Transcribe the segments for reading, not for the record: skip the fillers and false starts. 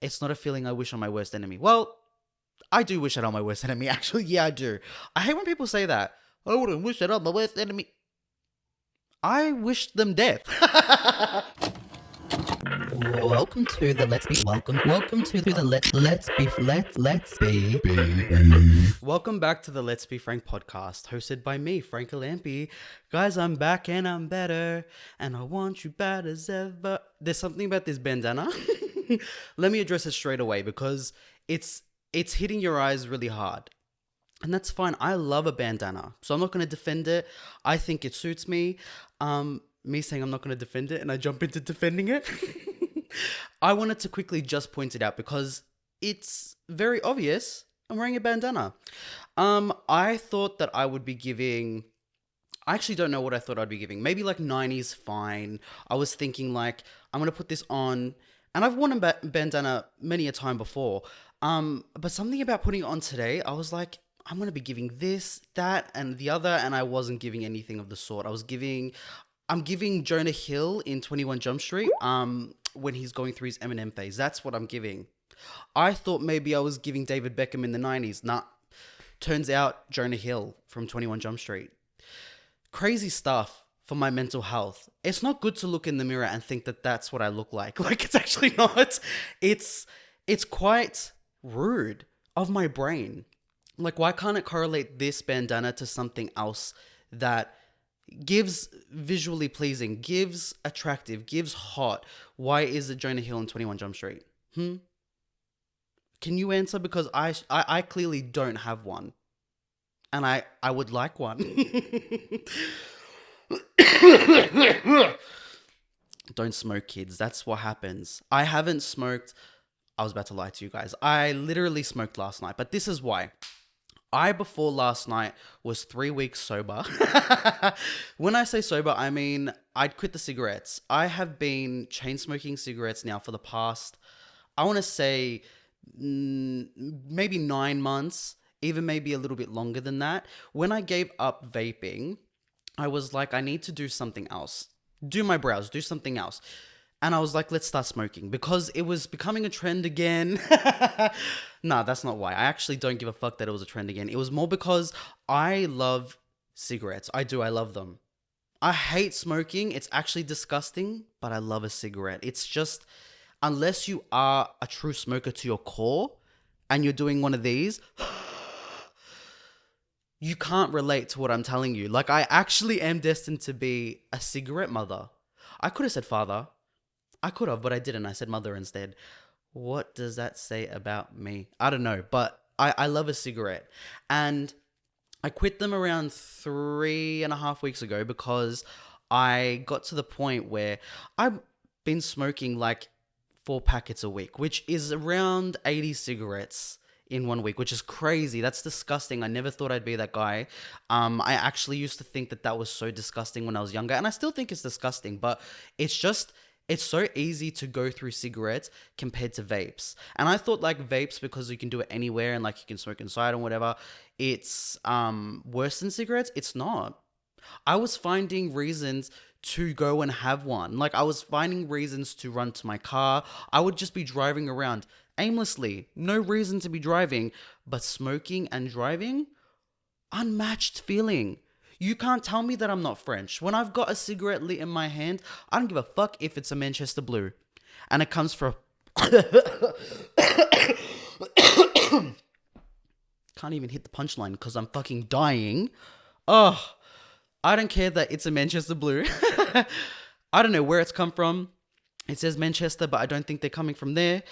it's not a feeling I wish on my worst enemy. Well, I do wish it on my worst enemy, actually. Yeah, I do. I hate when people say that. I wouldn't wish it on my worst enemy. I wish them death. Welcome to the Let's Be. Welcome to the Let's Be. Welcome back to the Let's Be Frank podcast, hosted by me, Frank Alampi. Guys, I'm back and I'm better, and I want you bad as ever. There's something about this bandana. Let me address it straight away because it's hitting your eyes really hard. And that's fine. I love a bandana, so I'm not going to defend it. I think it suits me. Me saying I'm not going to defend it and I jump into defending it. I wanted to quickly just point it out because it's very obvious I'm wearing a bandana. I thought that I would be giving... I actually don't know what I thought I'd be giving. Maybe like 90s fine. I was thinking like, I'm going to put this on. And I've worn a bandana many a time before. But something about putting it on today, I was like, I'm going to be giving this, that, and the other. And I wasn't giving anything of the sort. I'm giving Jonah Hill in 21 Jump Street when he's going through his Eminem phase. That's what I'm giving. I thought maybe I was giving David Beckham in the 90s. Nah. Turns out Jonah Hill from 21 Jump Street. Crazy stuff for my mental health. It's not good to look in the mirror and think that that's what I look like. Like, it's actually not. It's quite rude of my brain. Like, why can't it correlate this bandana to something else that gives visually pleasing, gives attractive, gives hot? Why is it Jonah Hill in 21 Jump Street? Can you answer? Because I clearly don't have one. And I would like one. Don't smoke, kids. That's what happens. I haven't smoked. I was about to lie to you guys. I literally smoked last night. But this is why. Before last night, was 3 weeks sober. When I say sober, I mean I'd quit the cigarettes. I have been chain smoking cigarettes now for the past, I want to say, maybe 9 months, even maybe a little bit longer than that. When I gave up vaping, I was like, I need to do something else. Do my brows, do something else. And I was like, let's start smoking because it was becoming a trend again. Nah, that's not why. I actually don't give a fuck that it was a trend again. It was more because I love cigarettes. I do. I love them. I hate smoking. It's actually disgusting, but I love a cigarette. It's just, unless you are a true smoker to your core and you're doing one of these, you can't relate to what I'm telling you. Like, I actually am destined to be a cigarette mother. I could have said father. I could have, but I didn't. I said mother instead. What does that say about me? I don't know, but I love a cigarette. And I quit them around 3.5 weeks ago because I got to the point where I've been smoking like 4 packets a week, which is around 80 cigarettes in 1 week, which is crazy. That's disgusting. I never thought I'd be that guy. I actually used to think that was so disgusting when I was younger, and I still think it's disgusting, but it's so easy to go through cigarettes compared to vapes. And I thought like vapes, because you can do it anywhere and like you can smoke inside or whatever, it's worse than cigarettes. It's not. I was finding reasons to go and have one. Like, I was finding reasons to run to my car. I would just be driving around aimlessly. No reason to be driving, but smoking and driving, unmatched feeling. You can't tell me that I'm not French. When I've got a cigarette lit in my hand, I don't give a fuck if it's a Manchester Blue. And it comes from... Can't even hit the punchline because I'm fucking dying. Oh, I don't care that it's a Manchester Blue. I don't know where it's come from. It says Manchester, but I don't think they're coming from there.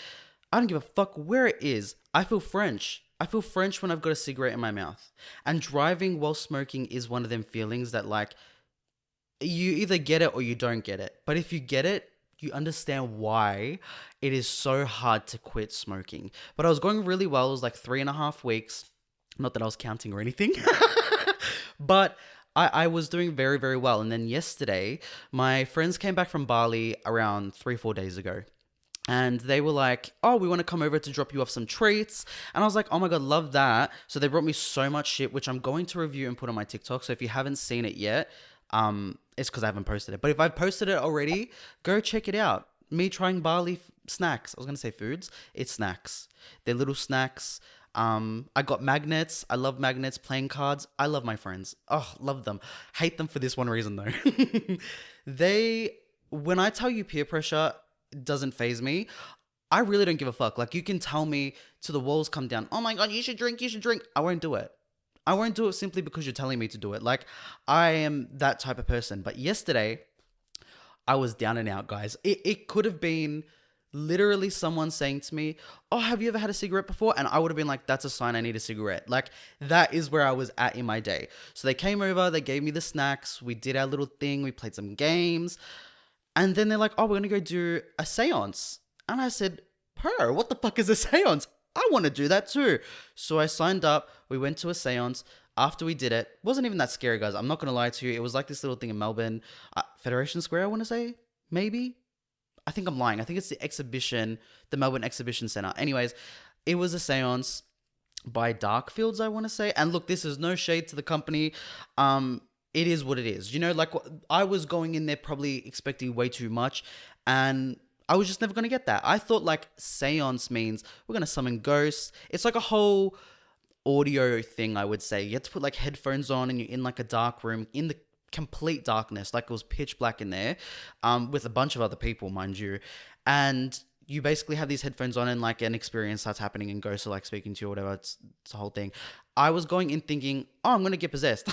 I don't give a fuck where it is. I feel French. I feel French when I've got a cigarette in my mouth. And driving while smoking is one of them feelings that, like, you either get it or you don't get it. But if you get it, you understand why it is so hard to quit smoking. But I was going really well. It was like 3.5 weeks. Not that I was counting or anything. But I was doing very, very well. And then yesterday, my friends came back from Bali around 3-4 days ago. And they were like, oh, we want to come over to drop you off some treats. And I was like, oh my God, love that. So they brought me so much shit, which I'm going to review and put on my TikTok. So if you haven't seen it yet, it's because I haven't posted it. But if I've posted it already, go check it out. Me trying Bali snacks. I was going to say foods. It's snacks. They're little snacks. I got magnets. I love magnets, playing cards. I love my friends. Oh, love them. Hate them for this one reason though. When I tell you peer pressure doesn't faze me, I really don't give a fuck. Like, you can tell me till the walls come down, oh my God, you should drink. I won't do it. I won't do it simply because you're telling me to do it. Like, I am that type of person. But yesterday, I was down and out, guys. It could have been literally someone saying to me, oh, have you ever had a cigarette before? And I would have been like, that's a sign I need a cigarette. Like, that is where I was at in my day. So they came over, they gave me the snacks. We did our little thing. We played some games. And then they're like, oh, we're going to go do a seance. And I said, what the fuck is a seance? I want to do that too. So I signed up. We went to a seance. After we did it, wasn't even that scary, guys. I'm not going to lie to you. It was like this little thing in Melbourne. Federation Square, I want to say. Maybe. I think I'm lying. I think it's the Melbourne Exhibition Centre. Anyways, it was a seance by Darkfields, I want to say. And look, this is no shade to the company. It is what it is. You know, like, I was going in there probably expecting way too much, and I was just never going to get that. I thought like seance means we're going to summon ghosts. It's like a whole audio thing, I would say. You have to put like headphones on and you're in like a dark room in the complete darkness. Like, it was pitch black in there, with a bunch of other people, mind you. And you basically have these headphones on and like an experience starts happening and ghosts are like speaking to you or whatever. It's a whole thing. I was going in thinking, oh, I'm going to get possessed.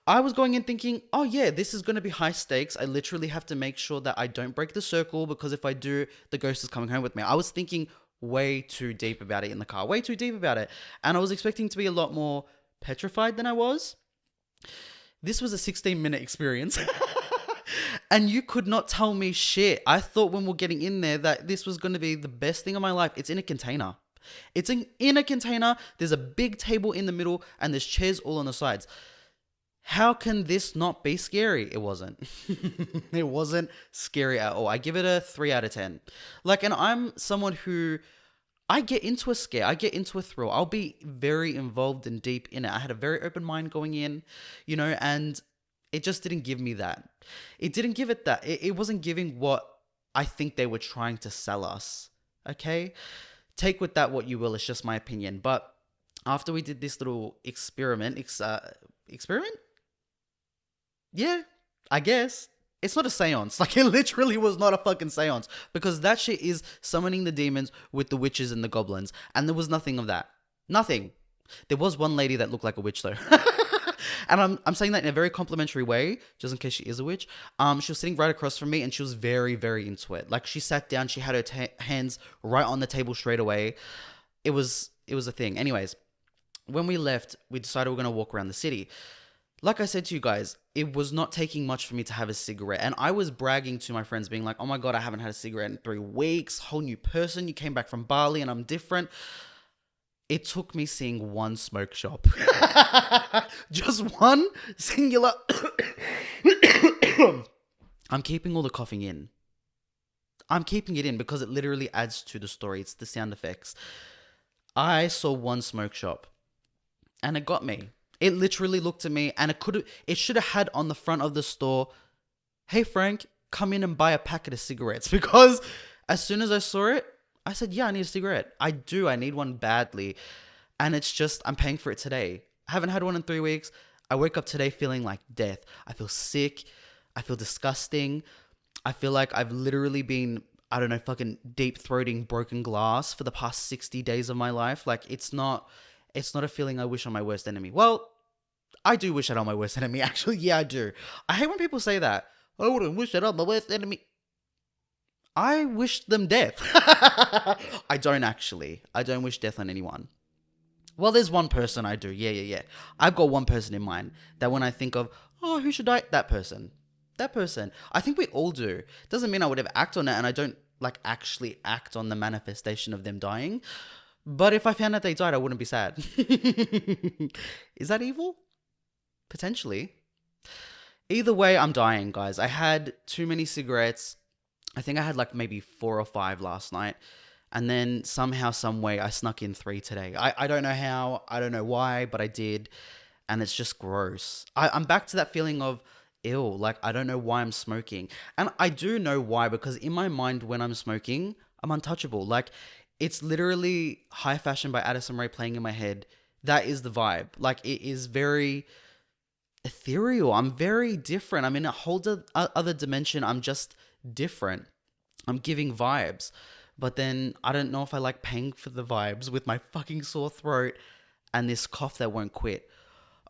I was going in thinking, oh yeah, this is going to be high stakes. I literally have to make sure that I don't break the circle, because if I do, the ghost is coming home with me. I was thinking way too deep about it in the car, way too deep about it. And I was expecting to be a lot more petrified than I was. This was a 16-minute experience. And you could not tell me shit. I thought when we're getting in there that this was going to be the best thing of my life. It's in a container. In a container. There's a big table in the middle and there's chairs all on the sides. How can this not be scary? It wasn't. It wasn't scary at all. I give it a 3 out of 10. Like, and I'm someone who, I get into a scare. I get into a thrill. I'll be very involved and deep in it. I had a very open mind going in, you know, and it just didn't give me that. It didn't give it that. It wasn't giving what I think they were trying to sell us. Okay? Take with that what you will. It's just my opinion. But after we did this little experiment, experiment? Yeah, I guess. It's not a seance. Like, it literally was not a fucking seance, because that shit is summoning the demons with the witches and the goblins. And there was nothing of that. Nothing. There was one lady that looked like a witch though. And I'm saying that in a very complimentary way, just in case she is a witch. She was sitting right across from me and she was very, very into it. Like, she sat down, she had her hands right on the table straight away. It was a thing. Anyways, when we left, we decided we're going to walk around the city. Like I said to you guys, it was not taking much for me to have a cigarette. And I was bragging to my friends, being like, oh my God, I haven't had a cigarette in 3 weeks. Whole new person. You came back from Bali and I'm different. It took me seeing one smoke shop. Just one singular. I'm keeping all the coughing in. I'm keeping it in because it literally adds to the story. It's the sound effects. I saw one smoke shop and it got me. It literally looked at me and it should have had on the front of the store, hey Frank, come in and buy a packet of cigarettes. Because as soon as I saw it, I said, yeah, I need a cigarette. I do. I need one badly. And it's just, I'm paying for it today. I haven't had one in 3 weeks. I wake up today feeling like death. I feel sick. I feel disgusting. I feel like I've literally been, I don't know, fucking deep throating broken glass for the past 60 days of my life. Like, it's not a feeling I wish on my worst enemy. Well, I do wish that on my worst enemy. Actually, yeah, I do. I hate when people say that. I wouldn't wish that on my worst enemy. I wish them death. I don't actually. I don't wish death on anyone. Well, there's one person I do. Yeah. I've got one person in mind that when I think of, oh, who should die? That person. I think we all do. Doesn't mean I would ever act on it, and I don't like actually act on the manifestation of them dying. But if I found out they died, I wouldn't be sad. Is that evil? Potentially. Either way, I'm dying, guys. I had too many cigarettes. I think I had like maybe 4 or 5 last night. And then somehow, some way, I snuck in 3 today. I don't know how. I don't know why, but I did. And it's just gross. I'm back to that feeling of, ew, like I don't know why I'm smoking. And I do know why, because in my mind when I'm smoking, I'm untouchable. Like, it's literally High Fashion by Addison Rae playing in my head. That is the vibe. Like, it is very ethereal. I'm very different. I'm in a whole other dimension. I'm just different. I'm giving vibes. But then I don't know if I like paying for the vibes with my fucking sore throat and this cough that won't quit.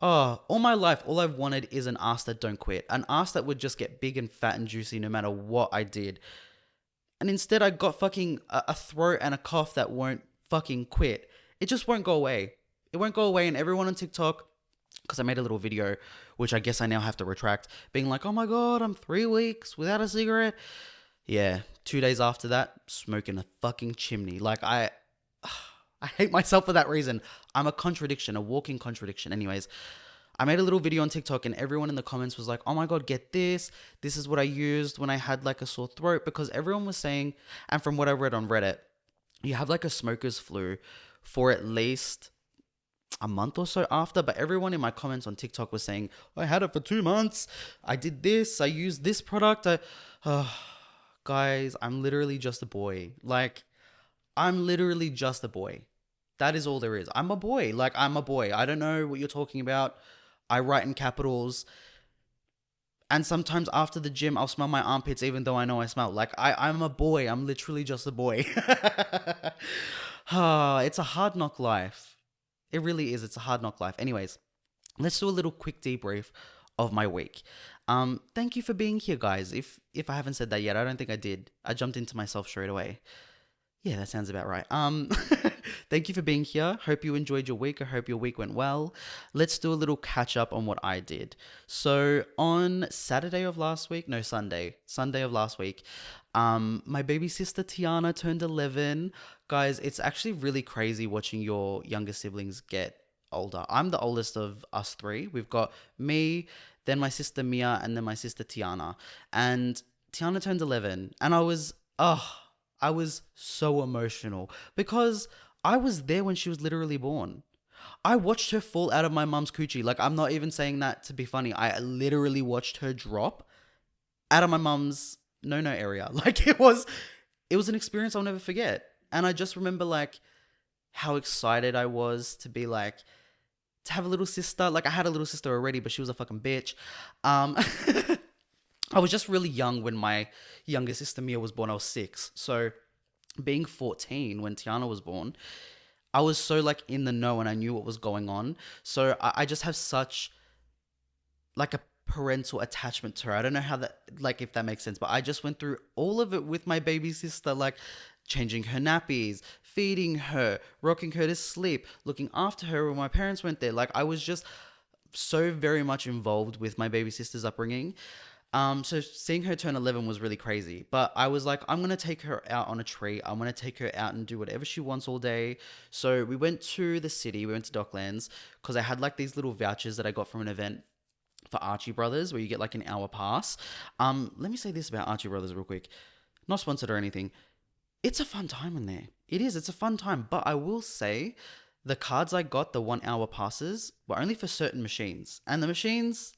Oh, all my life, all I've wanted is an ass that don't quit. An ass that would just get big and fat and juicy no matter what I did. And instead I got fucking a throat and a cough that won't fucking quit. It just won't go away. It won't go away. And everyone on TikTok, because I made a little video, which I guess I now have to retract, being like, oh my God, I'm 3 weeks without a cigarette. Yeah, 2 days after that, smoking a fucking chimney. Like, I hate myself for that reason. I'm a contradiction, a walking contradiction. Anyways, I made a little video on TikTok and everyone in the comments was like, oh my God, get this. This is what I used when I had like a sore throat, because everyone was saying, and from what I read on Reddit, you have like a smoker's flu for at least a month or so after. But everyone in my comments on TikTok was saying, I had it for 2 months. I did this. I used this product. Guys, I'm literally just a boy. Like, I'm literally just a boy. That is all there is. I'm a boy. Like, I'm a boy. I don't know what you're talking about. I write in capitals. And sometimes after the gym, I'll smell my armpits even though I know I smell. Like, I'm a boy. I'm literally just a boy. It's a hard knock life. It really is. It's a hard knock life. Anyways, let's do a little quick debrief of my week. Thank you for being here, guys. If I haven't said that yet, I don't think I did. I jumped into myself straight away. Yeah, that sounds about right. Thank you for being here. Hope you enjoyed your week. I hope your week went well. Let's do a little catch up on what I did. So on Sunday of last week, my baby sister Tiana turned 11. Guys, it's actually really crazy watching your younger siblings get older. I'm the oldest of us three. We've got me, then my sister Mia, and then my sister Tiana. And Tiana turned 11, and I was so emotional because I was there when she was literally born. I watched her fall out of my mum's coochie. Like, I'm not even saying that to be funny. I literally watched her drop out of my mum's no area. Like, it was an experience I'll never forget. And I just remember like how excited I was to be like, to have a little sister. Like, I had a little sister already, but she was a fucking bitch. I was just really young when my younger sister Mia was born. I was 6. So being 14 when Tiana was born, I was so like in the know and I knew what was going on. So I just have such like a parental attachment to her. I don't know how that, like, if that makes sense, but I just went through all of it with my baby sister, like changing her nappies, feeding her, rocking her to sleep, looking after her when my parents went there. Like, I was just so very much involved with my baby sister's upbringing. So seeing her turn 11 was really crazy, but I was like, I'm going to take her out on a treat. I'm going to take her out and do whatever she wants all day. So we went to the city, we went to Docklands, because I had like these little vouchers that I got from an event for Archie Brothers where you get like an hour pass. Let me say this about Archie Brothers real quick. Not sponsored or anything. It's a fun time in there. It is. It's a fun time. But I will say the cards I got, the 1 hour passes, were only for certain machines. And the machines,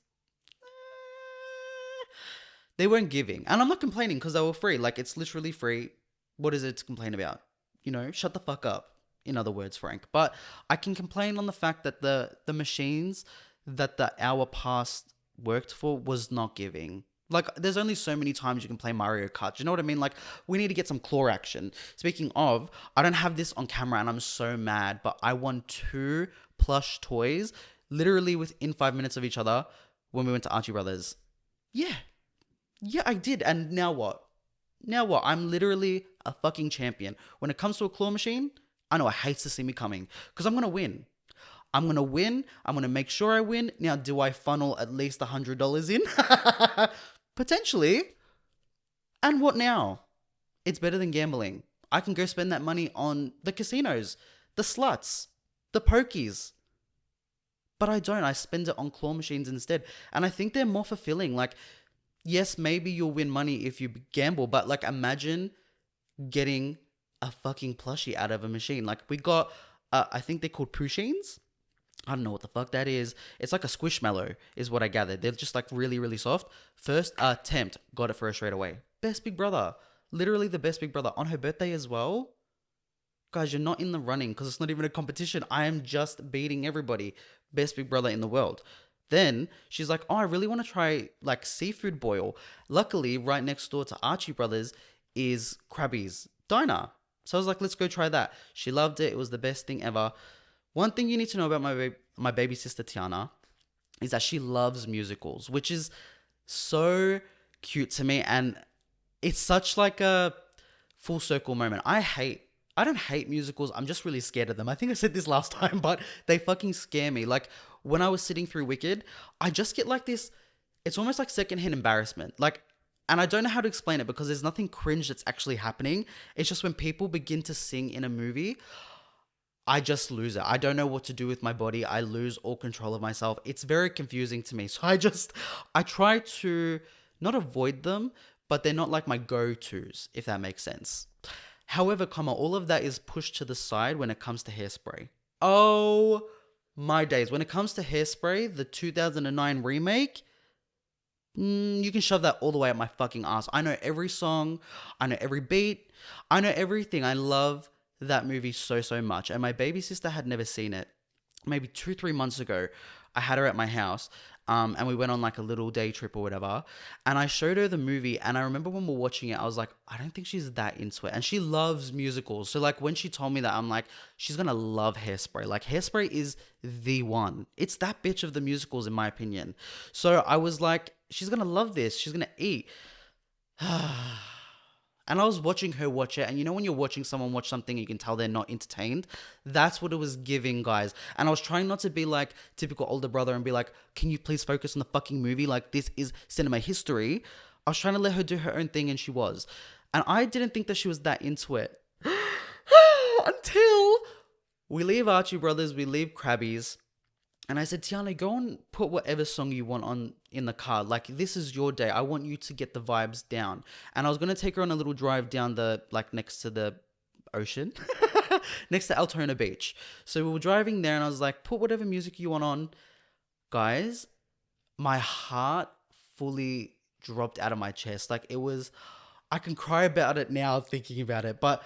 they weren't giving. And I'm not complaining because they were free. Like, it's literally free. What is it to complain about? You know, shut the fuck up. In other words, Frank. But I can complain on the fact that the machines that the hour pass worked for was not giving. Like, there's only so many times you can play Mario Kart. Do you know what I mean? Like, we need to get some claw action. Speaking of, I don't have this on camera and I'm so mad, but I won 2 plush toys literally within 5 minutes of each other when we went to Archie Brothers. Yeah, I did. And now what? I'm literally a fucking champion. When it comes to a claw machine, I know it hates to see me coming because I'm going to win. I'm going to make sure I win. Now, do I funnel at least $100 in? Potentially. And what now? It's better than gambling. I can go spend that money on the casinos, the sluts, the pokies. But I don't. I spend it on claw machines instead. And I think they're more fulfilling. Like, yes, maybe you'll win money if you gamble, but like, imagine getting a fucking plushie out of a machine. Like, we got, I think they're called Pushines. I don't know what the fuck that is. It's like a squishmallow is what I gathered. They're just like really, really soft. First attempt, got it for her straight away. Best big brother. Literally the best Big Brother on her birthday as well. Guys, you're not in the running because it's not even a competition. I am just beating everybody. Best Big Brother in the world. Then she's like, oh, I really want to try like seafood boil. Luckily, right next door to Archie Brothers is Krabby's Diner. So I was like, let's go try that. She loved it. It was the best thing ever. One thing you need to know about my baby sister Tiana is that she loves musicals, which is so cute to me. And it's such like a full circle moment. I don't hate musicals. I'm just really scared of them. I think I said this last time, but they fucking scare me. Like when I was sitting through Wicked, I just get like this, it's almost like secondhand embarrassment. Like, and I don't know how to explain it because there's nothing cringe that's actually happening. It's just when people begin to sing in a movie, I just lose it. I don't know what to do with my body. I lose all control of myself. It's very confusing to me. So I try to not avoid them, but they're not like my go-tos, if that makes sense. However, all of that is pushed to the side when it comes to Hairspray. Oh my days. When it comes to Hairspray, the 2009 remake, you can shove that all the way up my fucking ass. I know every song. I know every beat. I know everything. I love that movie so, so much. And my baby sister had never seen it. Maybe 2-3 months ago, I had her at my house. And we went on like a little day trip or whatever. And I showed her the movie. And I remember when we were watching it, I was like, I don't think she's that into it. And she loves musicals. So like when she told me that, I'm like, she's going to love Hairspray. Like Hairspray is the one. It's that bitch of the musicals in my opinion. So I was like, she's going to love this. She's going to eat. And I was watching her watch it. And you know when you're watching someone watch something, you can tell they're not entertained? That's what it was giving, guys. And I was trying not to be like typical older brother and be like, can you please focus on the fucking movie? Like, this is cinema history. I was trying to let her do her own thing, and she was. And I didn't think that she was that into it. Until we leave Archie Brothers, we leave Krabby's. And I said, Tiana, go and put whatever song you want on in the car. Like, this is your day. I want you to get the vibes down. And I was going to take her on a little drive down next to the ocean, next to Altona Beach. So we were driving there and I was like, put whatever music you want on. Guys, my heart fully dropped out of my chest. Like, it was, I can cry about it now thinking about it, but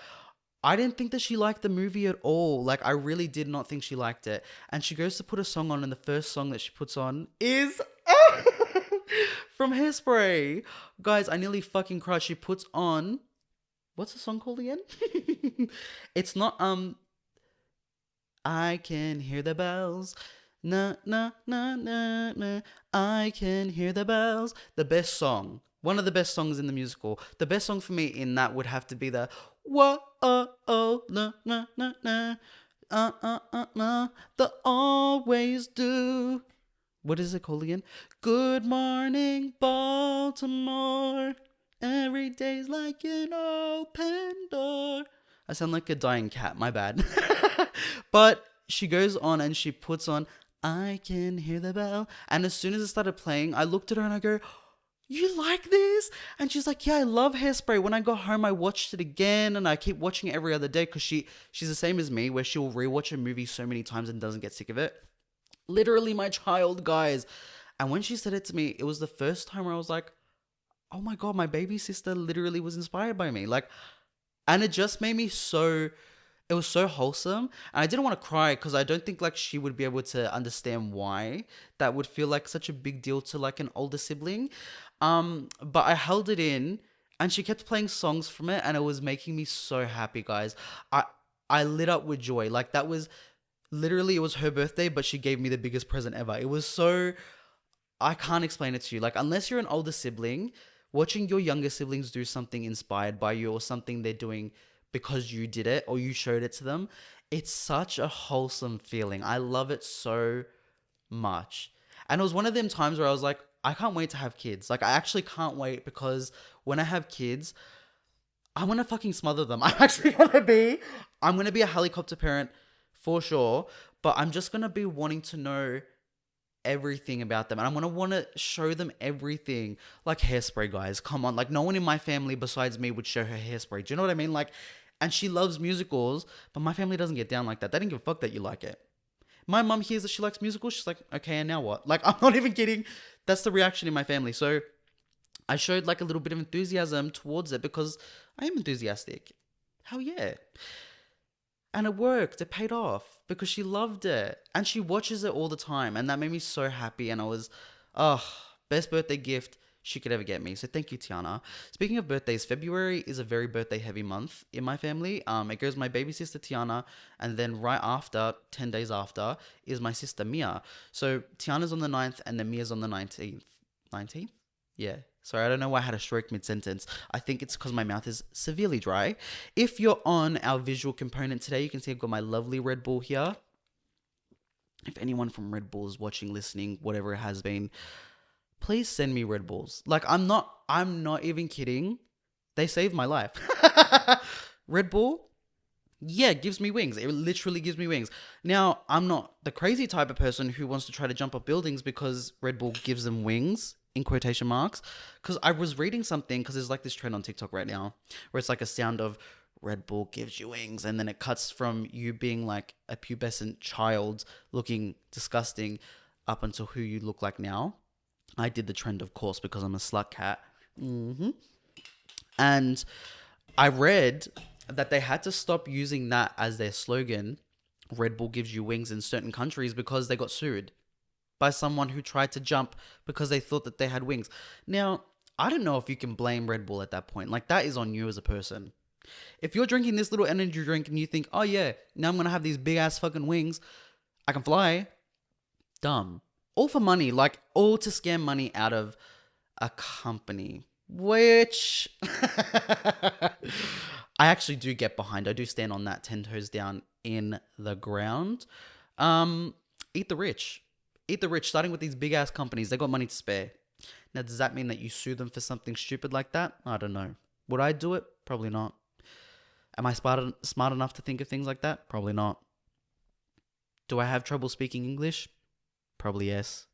I didn't think that she liked the movie at all. Like, I really did not think she liked it. And she goes to put a song on, and the first song that she puts on is from Hairspray. Guys, I nearly fucking cried. She puts on, what's the song called again? It's not, I can hear the bells. Na, na, na, na, na. I can hear the bells. The best song. One of the best songs in the musical. The best song for me in that would have to be the whoa, oh, na, na, na, na, na, the always do. What is it called again? Good morning, Baltimore. Every day's like an open door. I sound like a dying cat, my bad. But she goes on and she puts on, I can hear the bell. And as soon as it started playing, I looked at her and I go, you like this? And she's like, yeah, I love Hairspray. When I got home, I watched it again and I keep watching it every other day because she's the same as me where she'll rewatch a movie so many times and doesn't get sick of it. Literally my child, guys. And when she said it to me, it was the first time where I was like, oh my God, my baby sister literally was inspired by me. Like, and it just made me it was so wholesome. And I didn't want to cry because I don't think like she would be able to understand why that would feel like such a big deal to like an older sibling. But I held it in and she kept playing songs from it and it was making me so happy, guys. I lit up with joy. Like that was literally, it was her birthday, but she gave me the biggest present ever. It was so, I can't explain it to you. Like unless you're an older sibling, watching your younger siblings do something inspired by you or something they're doing because you did it or you showed it to them, it's such a wholesome feeling. I love it so much. And it was one of them times where I was like, I can't wait to have kids. Like I actually can't wait because when I have kids, I'm going to fucking smother them. I'm going to be a helicopter parent for sure, but I'm just going to be wanting to know everything about them and I'm going to want to show them everything. Like Hairspray, guys, come on. Like no one in my family besides me would show her Hairspray. Do you know what I mean? Like, and she loves musicals, but my family doesn't get down like that. They don't give a fuck that you like it. My mum hears that she likes musicals. She's like, okay, and now what? Like, I'm not even kidding. That's the reaction in my family. So I showed like a little bit of enthusiasm towards it because I am enthusiastic. Hell yeah. And it worked. It paid off because she loved it. And she watches it all the time. And that made me so happy. And I was, oh, best birthday gift she could ever get me. So thank you, Tiana. Speaking of birthdays, February is a very birthday heavy month in my family. It goes my baby sister Tiana, and then right after, 10 days after, is my sister Mia. So Tiana's on the 9th and then Mia's on the 19th. 19th? Yeah. Sorry, I don't know why I had a stroke mid-sentence. I think it's because my mouth is severely dry. If you're on our visual component today, you can see I've got my lovely Red Bull here. If anyone from Red Bull is watching, listening, whatever it has been, please send me Red Bulls. Like, I'm not even kidding. They saved my life. Red Bull, yeah, gives me wings. It literally gives me wings. Now, I'm not the crazy type of person who wants to try to jump off buildings because Red Bull gives them wings, in quotation marks. Because I was reading something, because there's like this trend on TikTok right now, where it's like a sound of Red Bull gives you wings, and then it cuts from you being like a pubescent child looking disgusting up until who you look like now. I did the trend, of course, because I'm a slut cat. And I read that they had to stop using that as their slogan, Red Bull gives you wings, in certain countries because they got sued by someone who tried to jump because they thought that they had wings. Now, I don't know if you can blame Red Bull at that point. Like, that is on you as a person. If you're drinking this little energy drink and you think, oh yeah, now I'm going to have these big ass fucking wings, I can fly. Dumb. All for money, like all to scam money out of a company, which I actually do get behind. I do stand on that 10 toes down in the ground. Eat the rich. Eat the rich, starting with these big ass companies. They got money to spare. Now, does that mean that you sue them for something stupid like that? I don't know. Would I do it? Probably not. Am I smart enough to think of things like that? Probably not. Do I have trouble speaking English? Probably yes.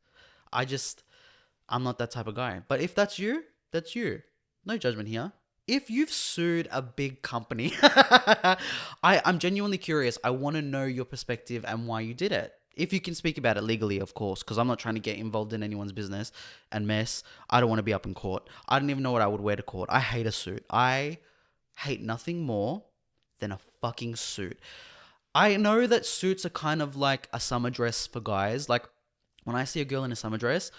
I'm not that type of guy. But if that's you, that's you. No judgment here. If you've sued a big company, I'm genuinely curious. I want to know your perspective and why you did it. If you can speak about it legally, of course, because I'm not trying to get involved in anyone's business and mess. I don't want to be up in court. I don't even know what I would wear to court. I hate a suit. I hate nothing more than a fucking suit. I know that suits are kind of like a summer dress for guys. Like, when I see a girl in a summer dress,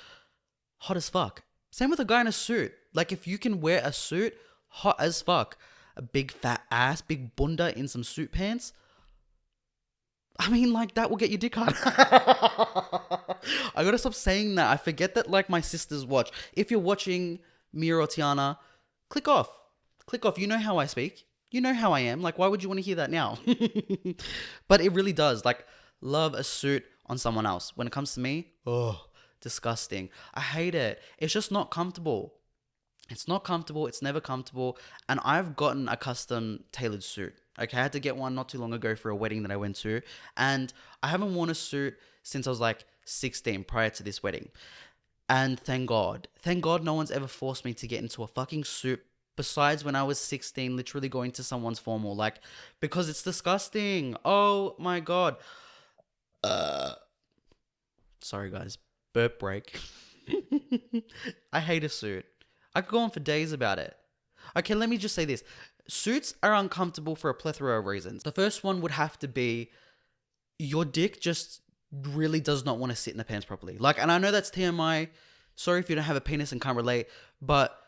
hot as fuck. Same with a guy in a suit. Like, if you can wear a suit, hot as fuck. A big fat ass, big bunda in some suit pants. I mean, like, that will get your dick hard. I gotta stop saying that. I forget that, like, my sisters watch. If you're watching Mia or Tiana, click off. Click off. You know how I speak. You know how I am. Like, why would you want to hear that now? But it really does. Like, love a suit on someone else. When it comes to me, oh, disgusting. I hate it. It's just not comfortable. It's not comfortable. It's never comfortable. And I've gotten a custom tailored suit. Okay, I had to get one not too long ago for a wedding that I went to. And I haven't worn a suit since I was like 16, prior to this wedding. And thank God no one's ever forced me to get into a fucking suit besides when I was 16, literally going to someone's formal. Like, because it's disgusting. Oh my God. Sorry guys, burp break. I hate a suit. I could go on for days about it. Okay, let me just say this. Suits are uncomfortable for a plethora of reasons. The first one would have to be your dick just really does not want to sit in the pants properly. Like, and I know that's TMI. Sorry if you don't have a penis and can't relate, but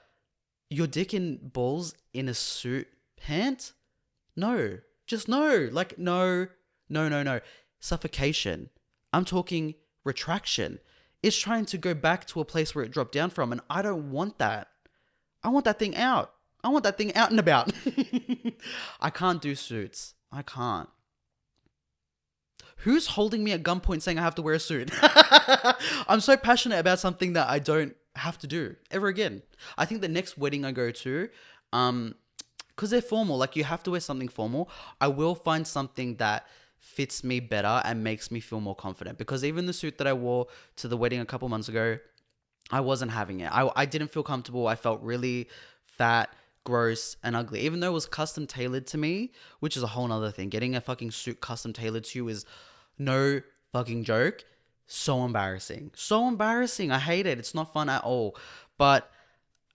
your dick and balls in a suit pant? No. Just no. Like, no. Suffocation. I'm talking retraction. It's trying to go back to a place where it dropped down from, and I don't want that. I want that thing out. I want that thing out and about. I can't do suits. I can't. Who's holding me at gunpoint saying I have to wear a suit? I'm so passionate about something that I don't have to do ever again. I think the next wedding I go to, because they're formal, like you have to wear something formal, I will find something that fits me better and makes me feel more confident. Because even the suit that I wore to the wedding a couple months ago, I wasn't having it. I didn't feel comfortable. I felt really fat, gross, and ugly. Even though it was custom tailored to me, which is a whole nother thing. Getting a fucking suit custom tailored to you is no fucking joke. So embarrassing. So embarrassing. I hate it. It's not fun at all. But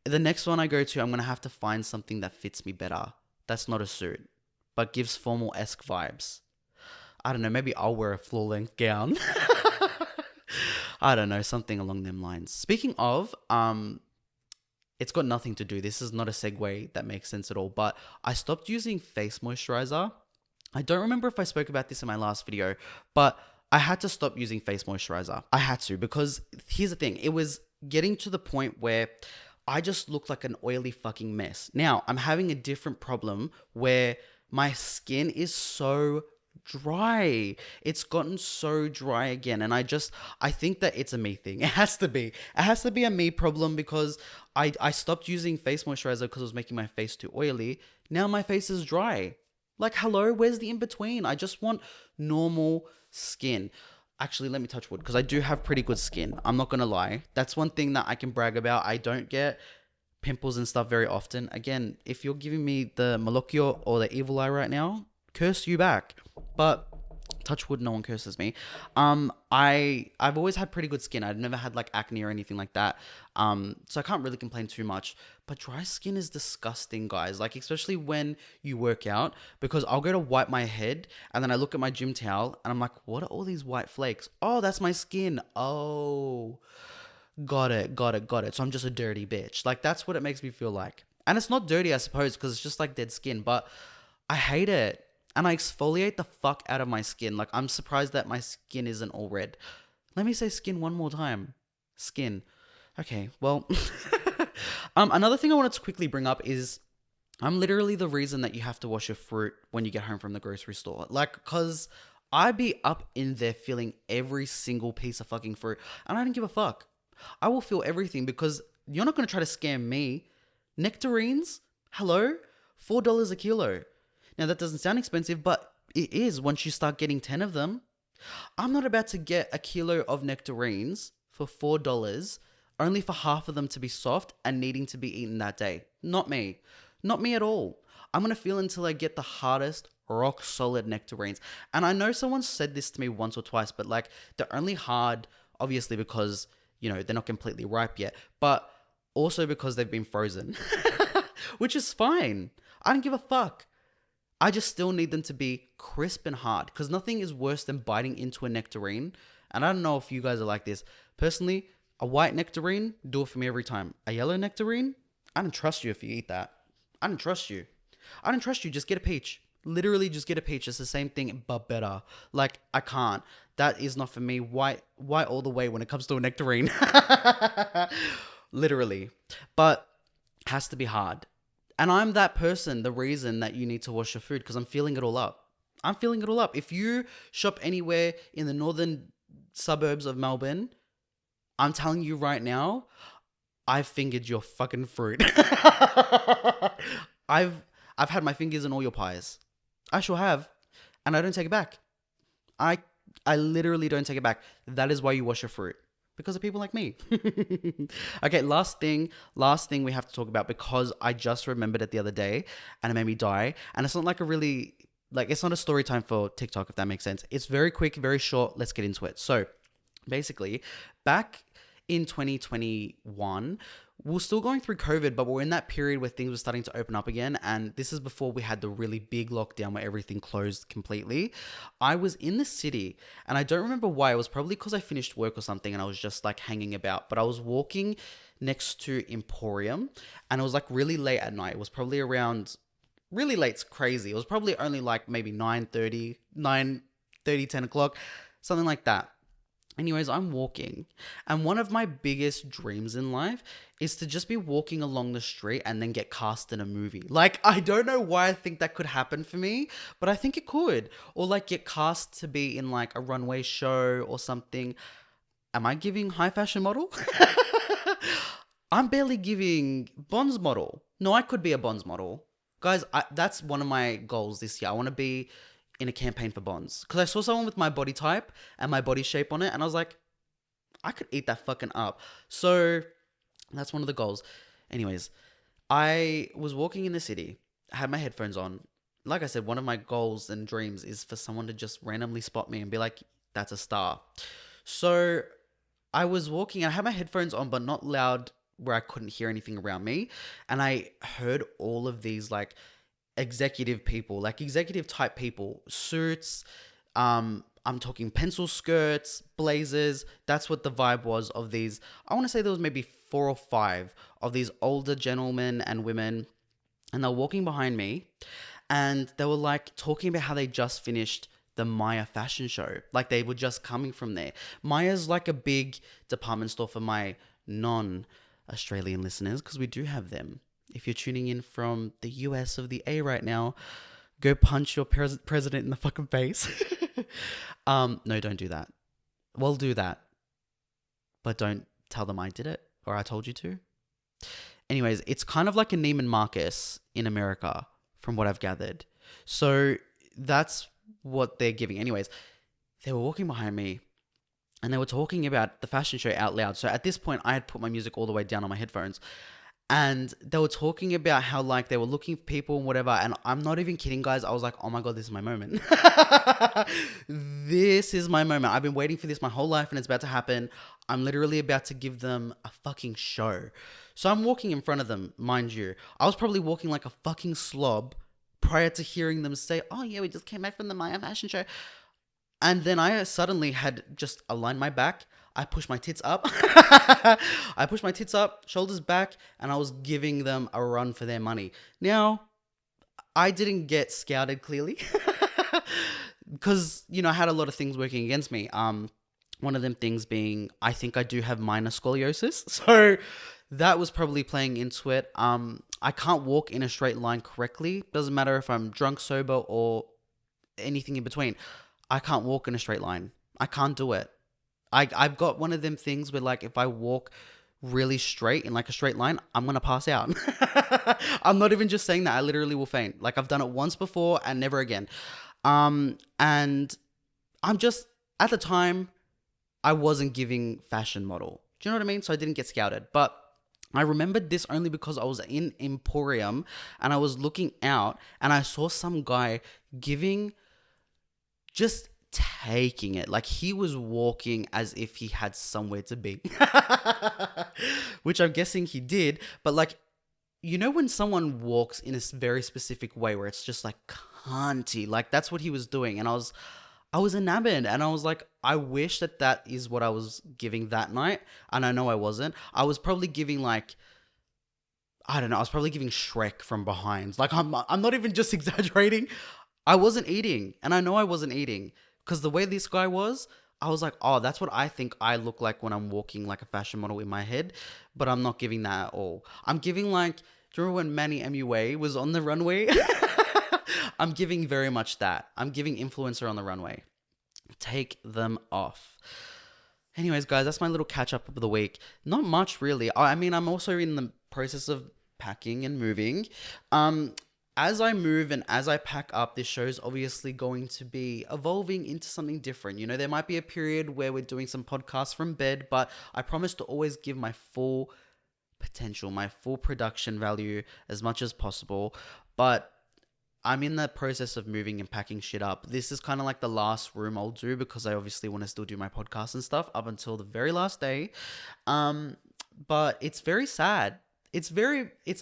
the next one I go to, I'm going to have to find something that fits me better. That's not a suit, but gives formal-esque vibes. I don't know, maybe I'll wear a floor-length gown. I don't know, something along them lines. Speaking of, it's got nothing to do. This is not a segue that makes sense at all, but I stopped using face moisturizer. I don't remember if I spoke about this in my last video, but I had to stop using face moisturizer. I had to, because here's the thing. It was getting to the point where I just looked like an oily fucking mess. Now, I'm having a different problem where my skin is so dry. It's gotten so dry again. And I think that it's a me thing. It has to be. It has to be a me problem, because I stopped using face moisturizer because it was making my face too oily. Now my face is dry. Like, hello, where's the in-between? I just want normal skin. Actually, let me touch wood, because I do have pretty good skin. I'm not going to lie. That's one thing that I can brag about. I don't get pimples and stuff very often. Again, if you're giving me the malocchio or the evil eye right now, curse you back. But touch wood, no one curses me. I've always had pretty good skin. I've never had like acne or anything like that. So I can't really complain too much. But dry skin is disgusting, guys. Like, especially when you work out, because I'll go to wipe my head and then I look at my gym towel and I'm like, what are all these white flakes? Oh, that's my skin. Oh, got it. So I'm just a dirty bitch. Like, that's what it makes me feel like. And it's not dirty, I suppose, because it's just like dead skin, but I hate it. And I exfoliate the fuck out of my skin. Like, I'm surprised that my skin isn't all red. Let me say skin one more time. Skin. Okay, well. Another thing I wanted to quickly bring up is I'm literally the reason that you have to wash your fruit when you get home from the grocery store. Like, because I be up in there feeling every single piece of fucking fruit. And I don't give a fuck. I will feel everything, because you're not going to try to scam me. Nectarines? Hello? $4 a kilo. Now, that doesn't sound expensive, but it is once you start getting 10 of them. I'm not about to get a kilo of nectarines for $4, only for half of them to be soft and needing to be eaten that day. Not me. Not me at all. I'm going to feel until I get the hardest, rock solid nectarines. And I know someone said this to me once or twice, but like, they're only hard, obviously, because, you know, they're not completely ripe yet, but also because they've been frozen, which is fine. I don't give a fuck. I just still need them to be crisp and hard, because nothing is worse than biting into a nectarine. And I don't know if you guys are like this. Personally, a white nectarine, do it for me every time. A yellow nectarine, I don't trust you if you eat that. I don't trust you. I don't trust you. Just get a peach. Literally just get a peach. It's the same thing, but better. Like, I can't. That is not for me. White all the way when it comes to a nectarine. Literally. But has to be hard. And I'm that person, the reason that you need to wash your food, because I'm feeling it all up. I'm feeling it all up. If you shop anywhere in the northern suburbs of Melbourne, I'm telling you right now, I've fingered your fucking fruit. I've had my fingers in all your pies. I sure have. And I don't take it back. I literally don't take it back. That is why you wash your fruit. Because of people like me. Okay, last thing we have to talk about, because I just remembered it the other day and it made me die. And it's not like it's not a story time for TikTok, if that makes sense. It's very quick, very short. Let's get into it. So basically, back in 2021, we're still going through COVID, but we're in that period where things were starting to open up again. And this is before we had the really big lockdown where everything closed completely. I was in the city and I don't remember why. It was probably because I finished work or something and I was just like hanging about. But I was walking next to Emporium and it was like really late at night. It was probably around really late. It's crazy. It was probably only like maybe 9:30, 10 o'clock, something like that. Anyways, I'm walking, and one of my biggest dreams in life is to just be walking along the street and then get cast in a movie. Like, I don't know why I think that could happen for me, but I think it could. Or like get cast to be in like a runway show or something. Am I giving high fashion model? I'm barely giving Bonds model. No, I could be a Bonds model. Guys, that's one of my goals this year. I want to be in a campaign for Bonds, because I saw someone with my body type and my body shape on it and I was like, I could eat that fucking up. So that's one of the goals. Anyways, I was walking in the city, I had my headphones on. Like I said, one of my goals and dreams is for someone to just randomly spot me and be like, that's a star. So I was walking, I had my headphones on, but not loud where I couldn't hear anything around me. And I heard all of these like executive people, like executive type people, suits, I'm talking pencil skirts, blazers. That's what the vibe was of these. I want to say there was maybe 4 or 5 of these older gentlemen and women, and they're walking behind me, and they were like talking about how they just finished the Maya fashion show. Like they were just coming from there. Maya's like a big department store for my non-Australian listeners, because we do have them. If you're tuning in from the US of the A right now, go punch your president in the fucking face. No, don't do that. Well, do that, but don't tell them I did it or I told you to. Anyways, it's kind of like a Neiman Marcus in America, from what I've gathered. So that's what they're giving. Anyways, they were walking behind me and they were talking about the fashion show out loud. So at this point, I had put my music all the way down on my headphones. And they were talking about how like they were looking for people and whatever. And I'm not even kidding, guys. I was like, oh my God, this is my moment. This is my moment. I've been waiting for this my whole life and it's about to happen. I'm literally about to give them a fucking show. So I'm walking in front of them, mind you. I was probably walking like a fucking slob prior to hearing them say, oh yeah, we just came back from the Maya fashion show. And then I suddenly had just aligned my back. I pushed my tits up. I pushed my tits up, shoulders back, and I was giving them a run for their money. Now, I didn't get scouted clearly because, you know, I had a lot of things working against me. One of them things being, I think I do have minor scoliosis. So that was probably playing into it. I can't walk in a straight line correctly. Doesn't matter if I'm drunk, sober, or anything in between. I can't walk in a straight line. I can't do it. I've got one of them things where like if I walk really straight in like a straight line, I'm going to pass out. I'm not even just saying that. I literally will faint. Like I've done it once before and never again. And I'm just, at the time, I wasn't giving fashion model. Do you know what I mean? So I didn't get scouted. But I remembered this only because I was in Emporium and I was looking out and I saw some guy giving, just taking it. Like he was walking as if he had somewhere to be. Which I'm guessing he did. But like, you know when someone walks in a very specific way where it's just like cunty, like that's what he was doing. And I was enamored and I was like, I wish that is what I was giving that night. And I know I wasn't. I was probably giving like, I don't know, I was probably giving Shrek from behind. Like I'm not even just exaggerating. I wasn't eating. And I know I wasn't eating. Because the way this guy was, I was like, oh, that's what I think I look like when I'm walking like a fashion model in my head. But I'm not giving that at all. I'm giving like, do you remember when Manny MUA was on the runway? I'm giving very much that. I'm giving influencer on the runway. Take them off. Anyways, guys, that's my little catch up of the week. Not much really. I mean, I'm also in the process of packing and moving. As I move and as I pack up, this show's obviously going to be evolving into something different. You know, there might be a period where we're doing some podcasts from bed, but I promise to always give my full potential, my full production value as much as possible. But I'm in the process of moving and packing shit up. This is kind of like the last room I'll do because I obviously want to still do my podcast and stuff up until the very last day. But it's very sad. It's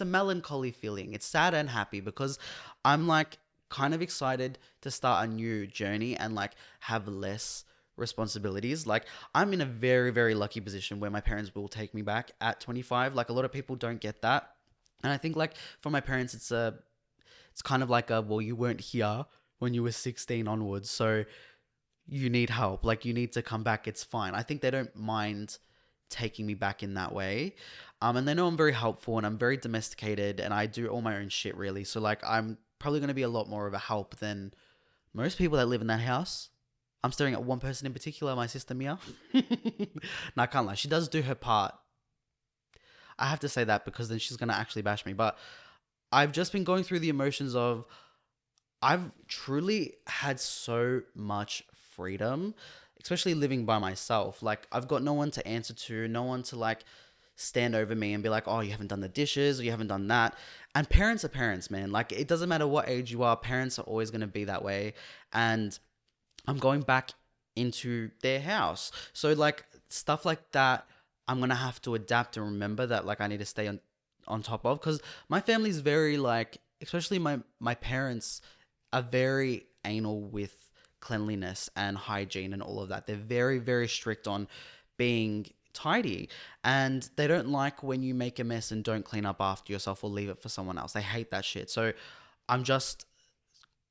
a melancholy feeling. It's sad and happy because I'm like kind of excited to start a new journey and like have less responsibilities. Like I'm in a very, very lucky position where my parents will take me back at 25. Like a lot of people don't get that. And I think like for my parents, it's kind of like well, you weren't here when you were 16 onwards. So you need help. Like you need to come back. It's fine. I think they don't mind taking me back in that way. And they know I'm very helpful and I'm very domesticated and I do all my own shit really. So like I'm probably going to be a lot more of a help than most people that live in that house. I'm staring at one person in particular, my sister Mia. No, I can't lie. She does do her part. I have to say that because then she's going to actually bash me. But I've just been going through the emotions of I've truly had so much freedom, especially living by myself. Like I've got no one to answer to, no one to like stand over me and be like, oh, you haven't done the dishes or you haven't done that. And parents are parents, man. Like it doesn't matter what age you are, parents are always going to be that way. And I'm going back into their house. So like stuff like that, I'm going to have to adapt and remember that like I need to stay on top of, because my family's very like, especially my parents are very anal with cleanliness and hygiene and all of that. They're very, very strict on being tidy, and they don't like when you make a mess and don't clean up after yourself or leave it for someone else. They hate that shit. So I'm just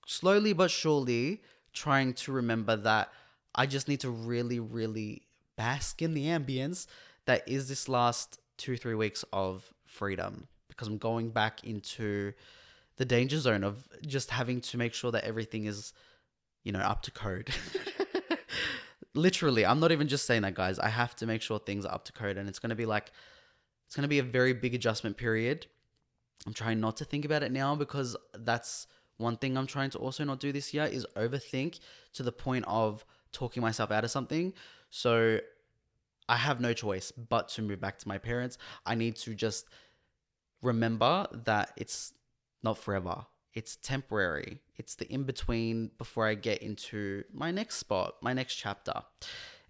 slowly but surely trying to remember that I just need to really, really bask in the ambience that is this last 2-3 weeks of freedom, because I'm going back into the danger zone of just having to make sure that everything is, up to code. Literally, I'm not even just saying that, guys. I have to make sure things are up to code, and it's going to be a very big adjustment period. I'm trying not to think about it now, because that's one thing I'm trying to also not do this year, is overthink to the point of talking myself out of something. So I have no choice but to move back to my parents. I need to just remember that it's not forever. It's temporary. It's the in-between before I get into my next spot, my next chapter.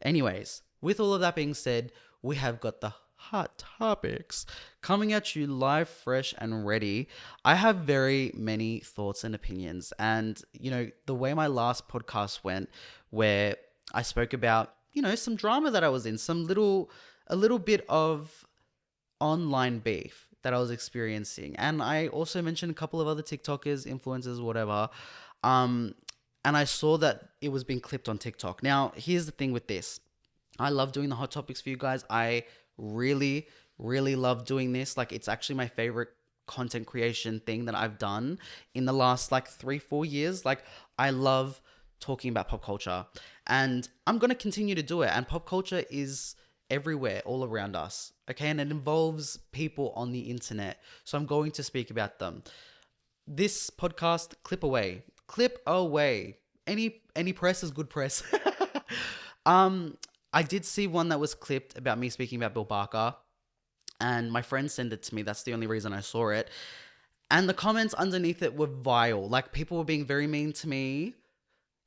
Anyways, with all of that being said, we have got the hot topics coming at you live, fresh, and ready. I have very many thoughts and opinions. And, the way my last podcast went, where I spoke about, some drama that I was in, a little bit of online beef that I was experiencing. And I also mentioned a couple of other TikTokers, influencers, whatever. And I saw that it was being clipped on TikTok. Now, here's the thing with this. I love doing the hot topics for you guys. I really, really love doing this. Like, it's actually my favorite content creation thing that I've done in the last 3-4 years. Like, I love talking about pop culture, and I'm going to continue to do it. And pop culture is everywhere, all around us. Okay. And it involves people on the internet. So I'm going to speak about them. This podcast, clip away. Any press is good press. I did see one that was clipped about me speaking about Bill Barker, and my friend sent it to me. That's the only reason I saw it. And the comments underneath it were vile. Like, people were being very mean to me.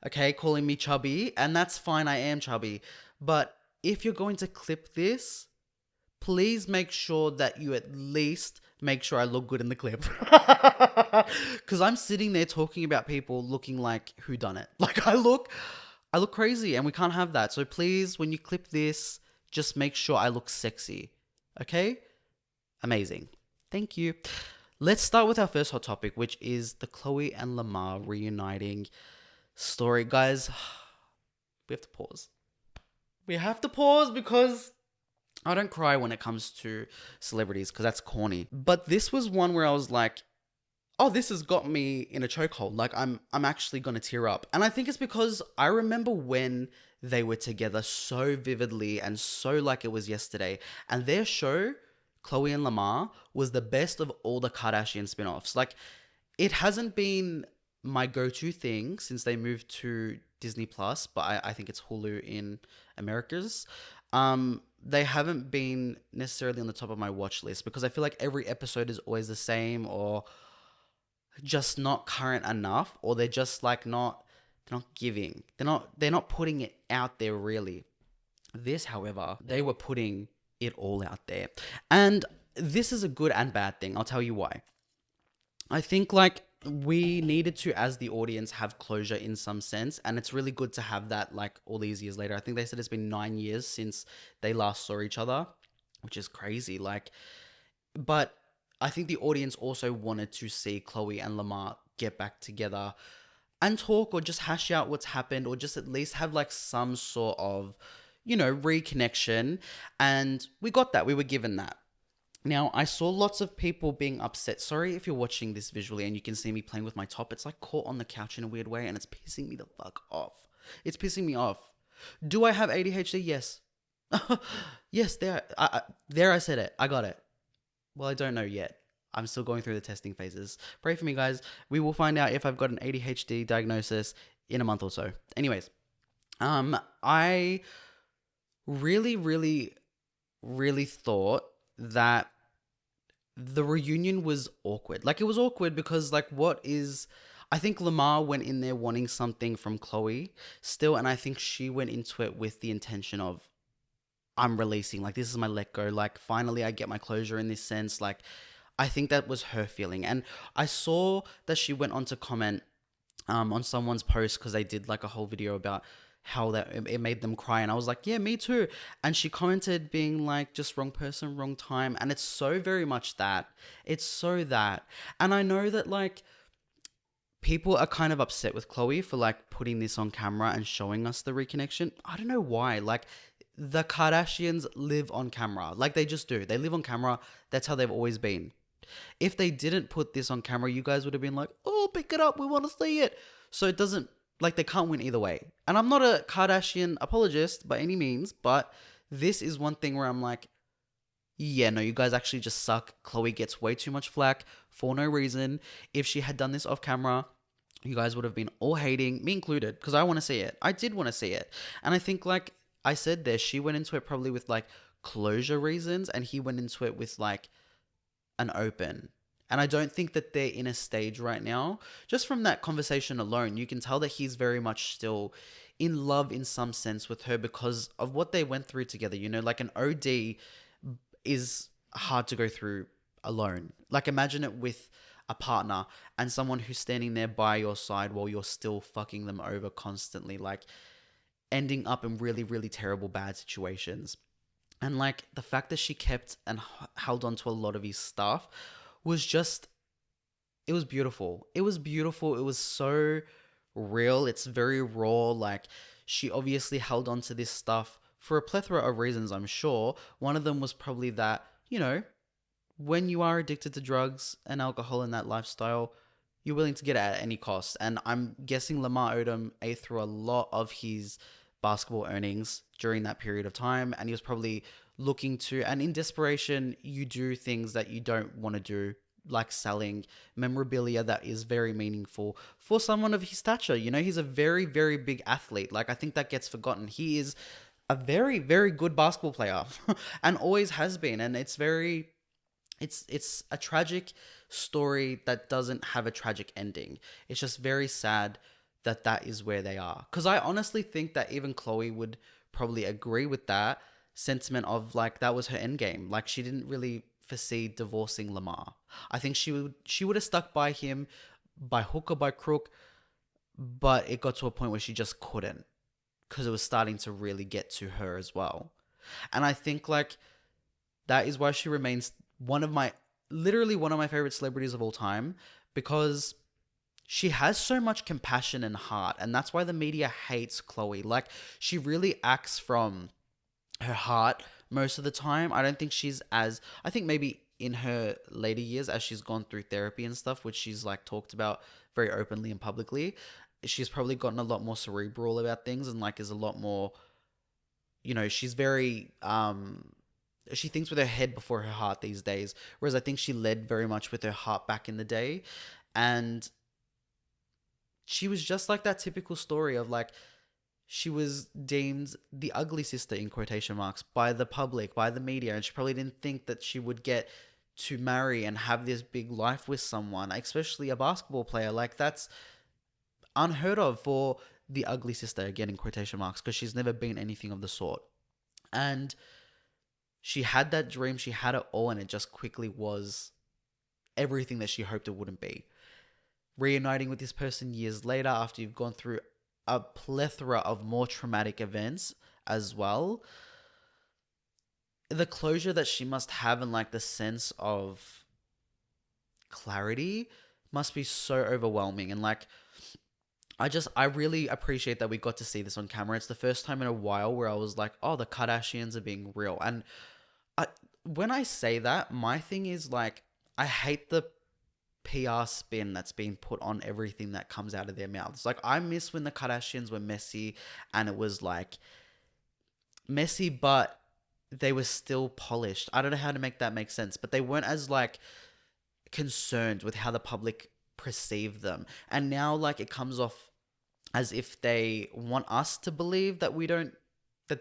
Okay. Calling me chubby. And that's fine. I am chubby. But if you're going to clip this, please make sure that you at least make sure I look good in the clip. Because I'm sitting there talking about people looking like whodunit. Like, I look crazy, and we can't have that. So please, when you clip this, just make sure I look sexy. Okay? Amazing. Thank you. Let's start with our first hot topic, which is the Khloe and Lamar reuniting story. Guys, we have to pause. We have to pause, because I don't cry when it comes to celebrities, because that's corny. But this was one where I was like, oh, this has got me in a chokehold. Like, I'm actually going to tear up. And I think it's because I remember when they were together so vividly and so like it was yesterday. And their show, Khloe and Lamar, was the best of all the Kardashian spin-offs. Like, it hasn't been my go-to thing since they moved to Disney Plus, but I think it's Hulu in Americas. They haven't been necessarily on the top of my watch list, because I feel like every episode is always the same, or just not current enough, or they're just they're not giving. They're not putting it out there really. This, however, they were putting it all out there. And this is a good and bad thing. I'll tell you why. I think we needed to, as the audience, have closure in some sense, and it's really good to have that all these years later. I think they said it's been 9 years since they last saw each other, which is crazy. But I think the audience also wanted to see Khloe and Lamar get back together and talk, or just hash out what's happened, or just at least have some sort of, reconnection. And we got that. We were given that. Now, I saw lots of people being upset. Sorry if you're watching this visually and you can see me playing with my top. It's caught on the couch in a weird way, and it's pissing me the fuck off. It's pissing me off. Do I have ADHD? Yes. Yes, there I said it. I got it. Well, I don't know yet. I'm still going through the testing phases. Pray for me, guys. We will find out if I've got an ADHD diagnosis in a month or so. Anyways, I really, really, really thought that the reunion was awkward. It was awkward because, I think Lamar went in there wanting something from Khloe still, and I think she went into it with the intention of I'm releasing. Like, this is my let go. Like, finally, I get my closure in this sense. Like, I think that was her feeling. And I saw that she went on to comment on someone's post because they did like a whole video about how that it made them cry. And I was like, yeah, me too. And she commented being like, just wrong person, wrong time. And it's so very much that. It's so that. And I know that like people are kind of upset with Chloe for like putting this on camera and showing us the reconnection. I don't know why. Like, the Kardashians live on camera. Like, they just do. They live on camera. That's how they've always been. If they didn't put this on camera, you guys would have been like, oh, pick it up. We want to see it. So it doesn't, like, they can't win either way. And I'm not a Kardashian apologist by any means, but this is one thing where I'm like, yeah, no, you guys actually just suck. Chloe gets way too much flack for no reason. If she had done this off camera, you guys would have been all hating, me included, because I want to see it. I did want to see it. And I think, like I said there, she went into it probably with, like, closure reasons, and he went into it with, like, an open. And I don't think that they're in a stage right now. Just from that conversation alone, you can tell that he's very much still in love in some sense with her because of what they went through together. You know, like, an OD is hard to go through alone. Like, imagine it with a partner and someone who's standing there by your side while you're still fucking them over constantly, like ending up in really, really terrible bad situations. And like, the fact that she kept and held on to a lot of his stuff was just, it was beautiful. It was beautiful. It was so real. It's very raw. Like, she obviously held on to this stuff for a plethora of reasons, I'm sure. One of them was probably that, you know, when you are addicted to drugs and alcohol in that lifestyle, you're willing to get it at any cost. And I'm guessing Lamar Odom ate through a lot of his basketball earnings during that period of time. And he was probably looking to, and in desperation, you do things that you don't want to do, like selling memorabilia that is very meaningful for someone of his stature. You know, he's a very, very big athlete. Like, I think that gets forgotten. He is a very, very good basketball player and always has been. And it's very, it's a tragic story that doesn't have a tragic ending. It's just very sad that that is where they are. Because I honestly think that even Chloe would probably agree with that sentiment of like, that was her end game. Like, she didn't really foresee divorcing Lamar. I think she would have stuck by him by hook or by crook, but it got to a point where she just couldn't because it was starting to really get to her as well. And I think like that is why she remains literally one of my favorite celebrities of all time, because she has so much compassion and heart, and that's why the media hates Chloe. Like, she really acts from her heart most of the time. I don't think I think maybe in her later years, as she's gone through therapy and stuff, which she's like talked about very openly and publicly, she's probably gotten a lot more cerebral about things and like is a lot more, you know, she's very she thinks with her head before her heart these days, whereas I think she led very much with her heart back in the day. And she was just like that typical story of like, she was deemed the ugly sister in quotation marks by the public, by the media, and she probably didn't think that she would get to marry and have this big life with someone, especially a basketball player. Like, that's unheard of for the ugly sister, again in quotation marks, because she's never been anything of the sort. And she had that dream, she had it all, and it just quickly was everything that she hoped it wouldn't be. Reuniting with this person years later after you've gone through a plethora of more traumatic events as well. The closure that she must have and like the sense of clarity must be so overwhelming. And like, I really appreciate that we got to see this on camera. It's the first time in a while where I was like, oh, the Kardashians are being real. And when I say that, my thing is like, I hate the PR spin that's being put on everything that comes out of their mouths. Like, I miss when the Kardashians were messy and it was like messy, but they were still polished. I don't know how to make that make sense, but they weren't as like concerned with how the public perceive them. And now like it comes off as if they want us to believe that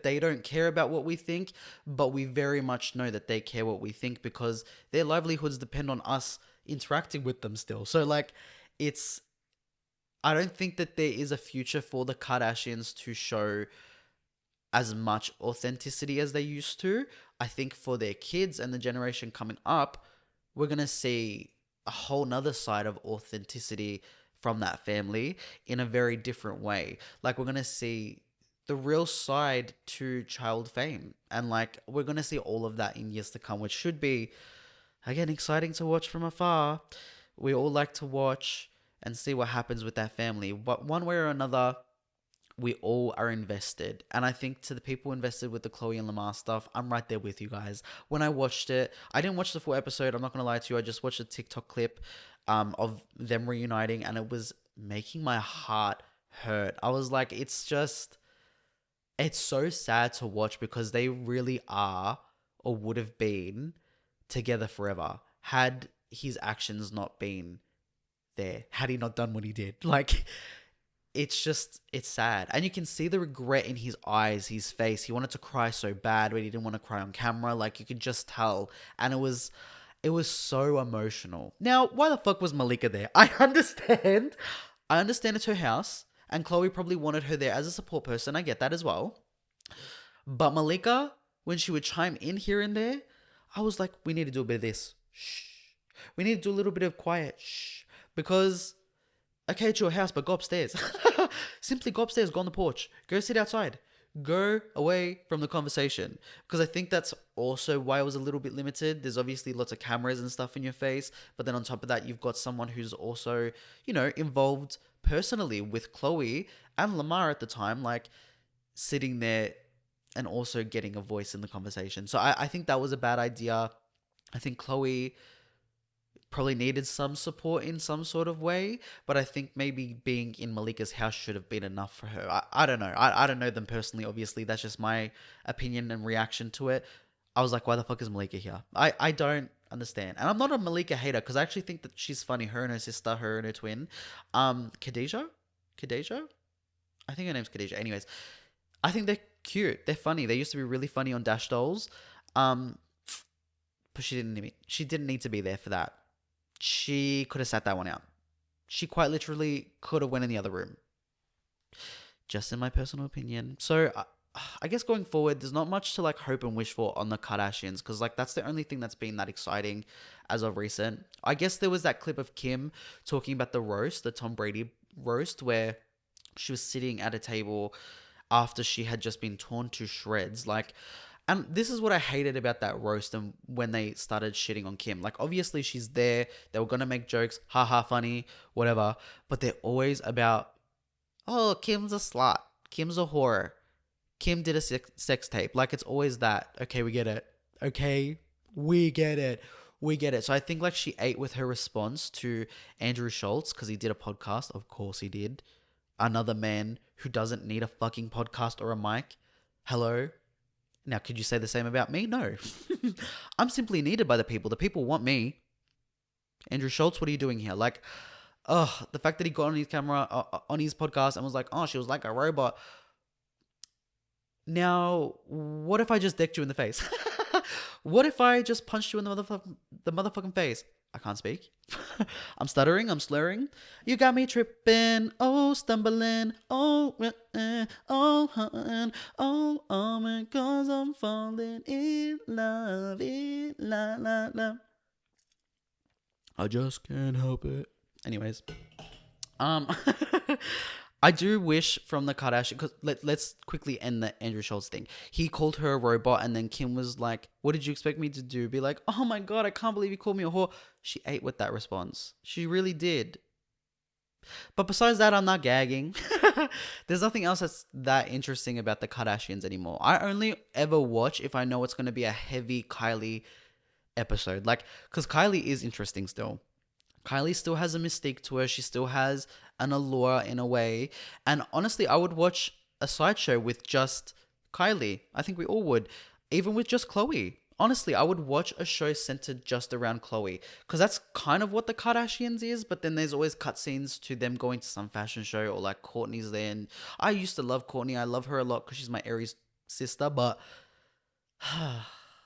they don't care about what we think, but we very much know that they care what we think because their livelihoods depend on us interacting with them still. So like, I don't think that there is a future for the Kardashians to show as much authenticity as they used to. I think for their kids and the generation coming up, we're going to see a whole nother side of authenticity from that family in a very different way. Like, we're going to see the real side to child fame. And like, we're going to see all of that in years to come, which should be, again, exciting to watch from afar. We all like to watch and see what happens with that family. But one way or another, we all are invested. And I think to the people invested with the Khloe and Lamar stuff, I'm right there with you guys. When I watched it, I didn't watch the full episode. I'm not going to lie to you. I just watched a TikTok clip of them reuniting, and it was making my heart hurt. I was like, it's so sad to watch because they really are or would have been together forever had his actions not been there, had he not done what he did. Like, it's sad. And you can see the regret in his eyes, his face. He wanted to cry so bad, but he didn't want to cry on camera. Like, you could just tell. And it was so emotional. Now, why the fuck was Malika there? I understand it's her house, and Khloe probably wanted her there as a support person. I get that as well. But Malika, when she would chime in here and there, I was like, we need to do a bit of this. Shh. We need to do a little bit of quiet. Shh. Because, okay, it's your house, but go upstairs. Simply go upstairs, go on the porch. Go sit outside. Go away from the conversation. Because I think that's also why it was a little bit limited. There's obviously lots of cameras and stuff in your face. But then on top of that, you've got someone who's also, involved personally with Khloe and Lamar at the time, like sitting there and also getting a voice in the conversation. So I think that was a bad idea. I think Khloe probably needed some support in some sort of way, but I think maybe being in Malika's house should have been enough for her. I don't know. I don't know them personally, obviously. That's just my opinion and reaction to it. I was like, why the fuck is Malika here? I don't understand. And I'm not a Malika hater because I actually think that she's funny. Her and her sister, her and her twin. Khadijah? I think her name's Khadijah. Anyways, I think they're cute. They're funny. They used to be really funny on Dash Dolls. But she didn't need to be there for that. She could have sat that one out. She quite literally could have went in the other room. Just in my personal opinion. So I guess going forward, there's not much to like hope and wish for on the Kardashians, because like that's the only thing that's been that exciting as of recent. I guess there was that clip of Kim talking about the roast, the Tom Brady roast, where she was sitting at a table after she had just been torn to shreds. Like, and this is what I hated about that roast and when they started shitting on Kim. Like, obviously she's there. They were going to make jokes. Haha, funny, whatever. But they're always about, oh, Kim's a slut. Kim's a whore. Kim did a sex tape. Like, it's always that. Okay, we get it. Okay, we get it. We get it. So I think like she ate with her response to Andrew Schultz because he did a podcast. Of course he did. Another man who doesn't need a fucking podcast or a mic. Hello? Now, could you say the same about me? No. I'm simply needed by the people. The people want me. Andrew Schultz, what are you doing here? Like, the fact that he got on his camera, on his podcast and was like, oh, she was like a robot. Now, what if I just decked you in the face? What if I just punched you in the motherfucking face? I can't speak. I'm stuttering. I'm slurring. You got me tripping. Oh, stumbling. Oh, because I'm falling in love. I just can't help it. Anyways, I do wish from the Kardashian, because let's quickly end the Andrew Schultz thing. He called her a robot, and then Kim was like, what did you expect me to do? Be like, oh my God, I can't believe you called me a whore. She ate with that response. She really did. But besides that, I'm not gagging. There's nothing else that's that interesting about the Kardashians anymore. I only ever watch if I know it's going to be a heavy Kylie episode. Like, because Kylie is interesting still. Kylie still has a mystique to her. She still has an allure in a way. And honestly, I would watch a sideshow with just Kylie. I think we all would. Even with just Khloe. Honestly, I would watch a show centered just around Khloe. Because that's kind of what the Kardashians is. But then there's always cutscenes to them going to some fashion show. Or like Kourtney's there. And I used to love Kourtney. I love her a lot because she's my Aries sister. But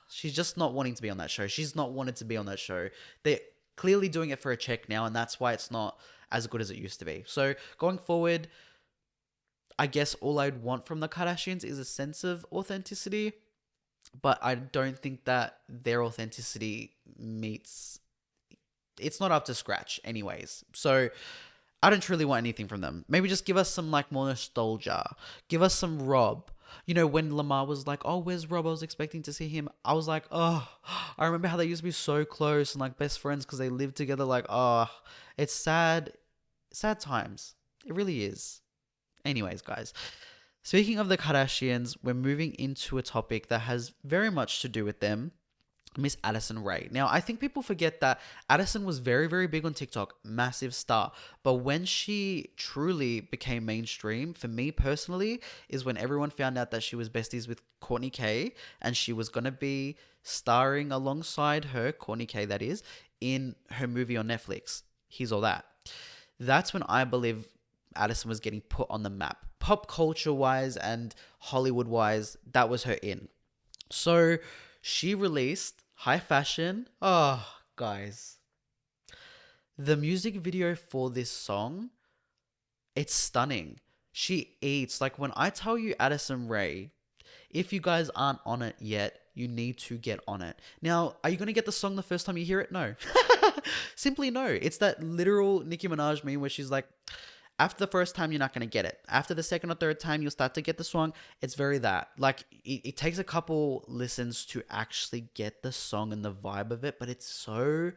she's just not wanting to be on that show. She's not wanted to be on that show. They're clearly doing it for a check now, and that's why it's not as good as it used to be. So going forward, I guess all I'd want from the Kardashians is a sense of authenticity, but I don't think that their authenticity meets, it's not up to scratch anyways. So I don't truly want anything from them. Maybe just give us some like more nostalgia. Give us some Rob. You know, when Lamar was like, oh, where's Rob? I was expecting to see him. I was like, oh, I remember how they used to be so close and like best friends because they lived together. Like, oh, it's sad. Sad times. It really is. Anyways, guys, speaking of the Kardashians, we're moving into a topic that has very much to do with them. Miss Addison Rae. Now, I think people forget that Addison was very, very big on TikTok, massive star. But when she truly became mainstream, for me personally, is when everyone found out that she was besties with Kourtney K, and she was going to be starring alongside her, Kourtney K that is, in her movie on Netflix, He's All That. That's when I believe Addison was getting put on the map. Pop culture wise and Hollywood wise, that was her in. So she released High Fashion. Oh, guys. The music video for this song, it's stunning. She eats. Like, when I tell you Addison Rae, if you guys aren't on it yet, you need to get on it. Now, are you going to get the song the first time you hear it? No. Simply no. It's that literal Nicki Minaj meme where she's like, after the first time, you're not going to get it. After the second or third time, you'll start to get the song. It's very that. Like, it takes a couple listens to actually get the song and the vibe of it, but it's so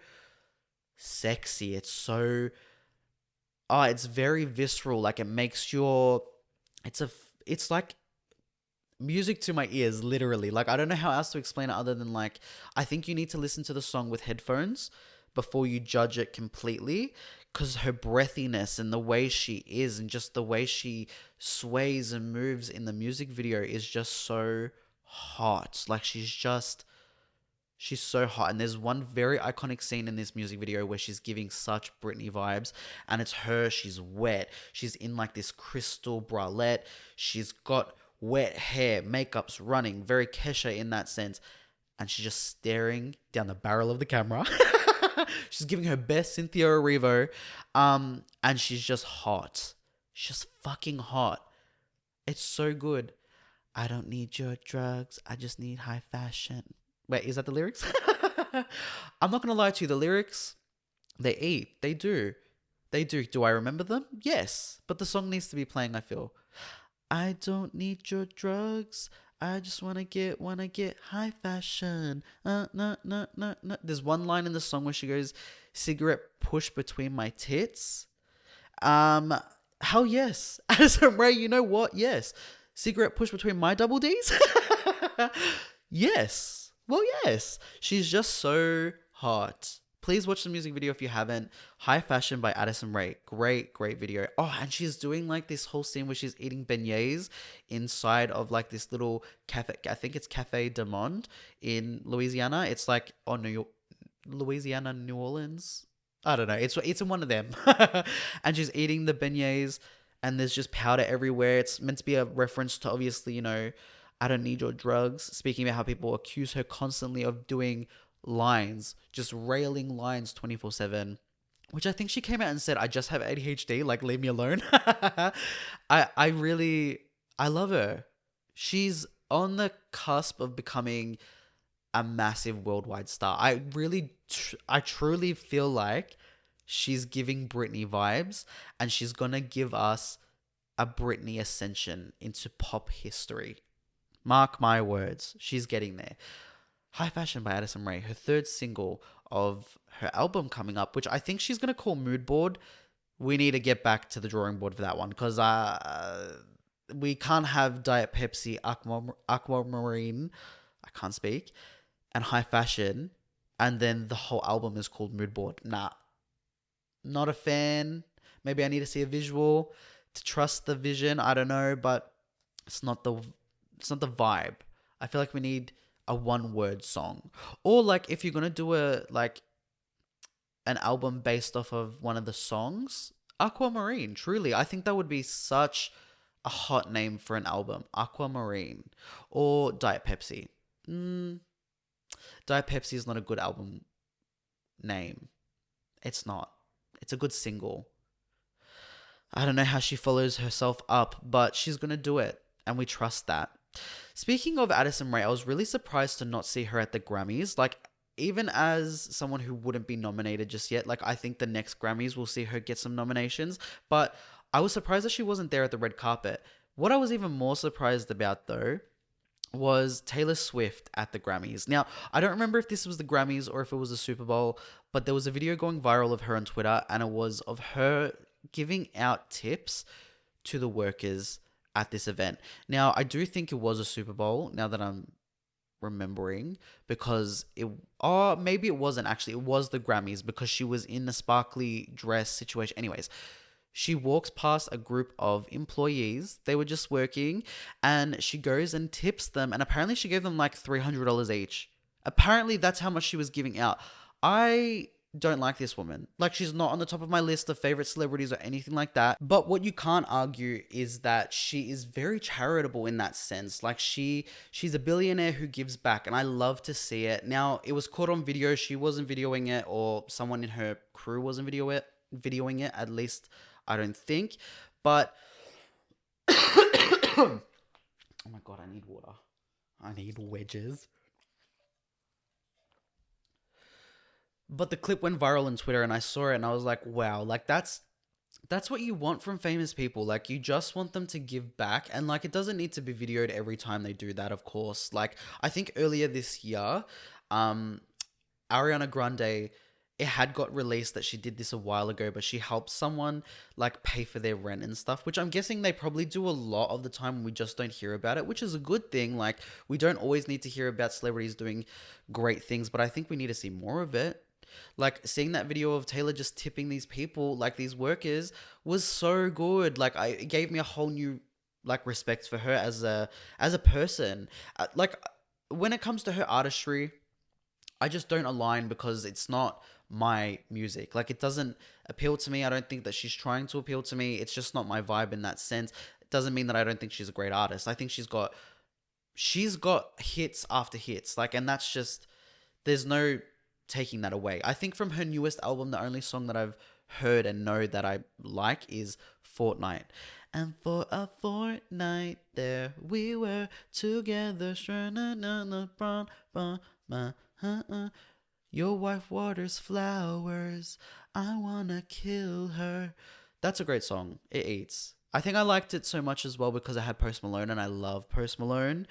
sexy. It's so... Oh, it's very visceral. Like, it makes your... It's like music to my ears, literally. Like, I don't know how else to explain it other than, like, I think you need to listen to the song with headphones before you judge it completely, because her breathiness and the way she is and just the way she sways and moves in the music video is just so hot. Like, she's so hot. And there's one very iconic scene in this music video where she's giving such Britney vibes, and it's her. She's wet. She's in like this crystal bralette. She's got wet hair, makeup's running, very Kesha in that sense, and she's just staring down the barrel of the camera. She's giving her best Cynthia Erivo, and she's just hot. She's just fucking hot. It's so good. I don't need your drugs. I just need high fashion. Wait, is that the lyrics? I'm not gonna lie to you. The lyrics, they eat. They do. They do. Do I remember them? Yes. But the song needs to be playing, I feel. I don't need your drugs. I just wanna get high fashion. No. There's one line in the song where she goes, "Cigarette push between my tits." Hell yes. Addison Rae, you know what? Yes. Cigarette push between my double D's? Yes. Well, yes. She's just so hot. Please watch the music video if you haven't. High Fashion by Addison Rae. Great, great video. Oh, and she's doing like this whole scene where she's eating beignets inside of like this little cafe. I think it's Cafe de Monde in Louisiana. It's like on New York, Louisiana, New Orleans. I don't know. It's in one of them. And she's eating the beignets, and there's just powder everywhere. It's meant to be a reference to, obviously, you know, I don't need your drugs. Speaking about how people accuse her constantly of doing lines, just railing lines 24/7, which I think she came out and said, I just have ADHD, like, leave me alone. I love her. She's on the cusp of becoming a massive worldwide star. I truly feel like she's giving Britney vibes, and she's gonna give us a Britney ascension into pop history. Mark my words, she's getting there. High Fashion by Addison Rae, her third single of her album coming up, which I think she's going to call Mood Board. We need to get back to the drawing board for that one, because we can't have Diet Pepsi, Aquamarine, I can't speak, and High Fashion, and then the whole album is called Mood Board. Nah, not a fan. Maybe I need to see a visual to trust the vision. I don't know, but it's not the vibe. I feel like we need a one-word song, or like if you're gonna do an album based off of one of the songs, Aquamarine. Truly, I think that would be such a hot name for an album. Aquamarine or Diet Pepsi. Diet Pepsi is not a good album name. It's not. It's a good single. I don't know how she follows herself up, but she's going to do it. And we trust that. Speaking of Addison Rae, I was really surprised to not see her at the Grammys. Like, even as someone who wouldn't be nominated just yet, like, I think the next Grammys will see her get some nominations. But I was surprised that she wasn't there at the red carpet. What I was even more surprised about, though, was Taylor Swift at the Grammys. Now, I don't remember if this was the Grammys or if it was the Super Bowl, but there was a video going viral of her on Twitter, and it was of her giving out tips to the workers at this event. Now, I do think it was a Super Bowl, now that I'm remembering, because maybe it wasn't actually. It was the Grammys, because she was in the sparkly dress situation. Anyways, she walks past a group of employees. They were just working, and she goes and tips them, and apparently she gave them like $300 each. Apparently that's how much she was giving out. I don't like this woman. Like, she's not on the top of my list of favorite celebrities or anything like that. But what you can't argue is that she is very charitable in that sense. Like, she's a billionaire who gives back, and I love to see it. Now, it was caught on video. She wasn't videoing it, or someone in her crew wasn't videoing it, at least I don't think. But oh my god, I need water. I need wedges. But the clip went viral on Twitter, and I saw it, and I was like, wow, like, that's what you want from famous people. Like, you just want them to give back, and like, it doesn't need to be videoed every time they do that, of course. Like, I think earlier this year, Ariana Grande, it had got released that she did this a while ago, but she helped someone like pay for their rent and stuff, which I'm guessing they probably do a lot of the time. We just don't hear about it, which is a good thing. Like, we don't always need to hear about celebrities doing great things, but I think we need to see more of it. Like, seeing that video of Taylor just tipping these people, like these workers, was so good. Like, it gave me a whole new like respect for her as a person. Like, when it comes to her artistry, I just don't align, because it's not my music. Like, it doesn't appeal to me. I don't think that she's trying to appeal to me. It's just not my vibe in that sense. It doesn't mean that I don't think she's a great artist. I think she's got hits after hits. Like, and that's just, there's no taking that away. I think from her newest album, the only song that I've heard and know that I like is Fortnight. And for a fortnight there we were together. Your wife waters flowers. I wanna kill her. That's a great song. It eats. I think I liked it so much as well because I had Post Malone, and I love Post Malone.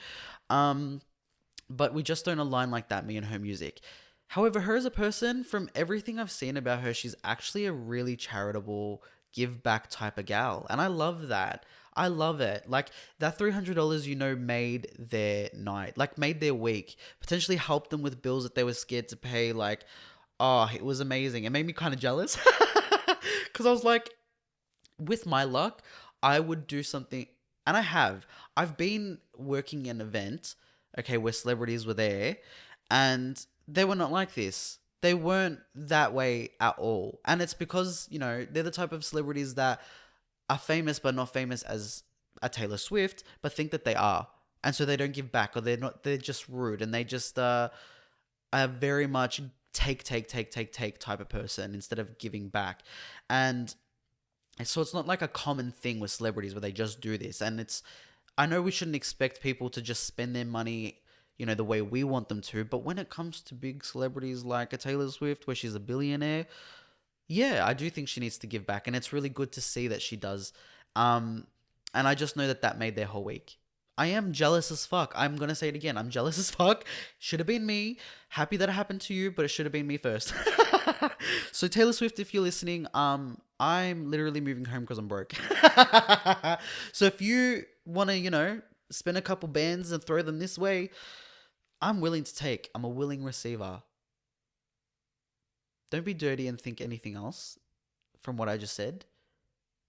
But we just don't align like that, me and her music. However, her as a person, from everything I've seen about her, she's actually a really charitable, give back type of gal. And I love that. I love it. Like, that $300, made their night, like made their week, potentially helped them with bills that they were scared to pay. Like, oh, it was amazing. It made me kind of jealous because I was like, with my luck, I would do something. And I've been working an event, okay, where celebrities were there, and they were not like this. They weren't that way at all. And it's because, they're the type of celebrities that are famous but not famous as a Taylor Swift, but think that they are. And so they don't give back, or they're just rude, and they just are very much take type of person instead of giving back. And so it's not like a common thing with celebrities where they just do this. And I know we shouldn't expect people to just spend their money the way we want them to. But when it comes to big celebrities like a Taylor Swift, where she's a billionaire, yeah, I do think she needs to give back. And it's really good to see that she does. And I just know that made their whole week. I am jealous as fuck. I'm going to say it again. I'm jealous as fuck. Should have been me. Happy that it happened to you, but it should have been me first. So Taylor Swift, if you're listening, I'm literally moving home because I'm broke. So if you want to, spend a couple bands and throw them this way, I'm willing to take. I'm a willing receiver. Don't be dirty and think anything else from what I just said.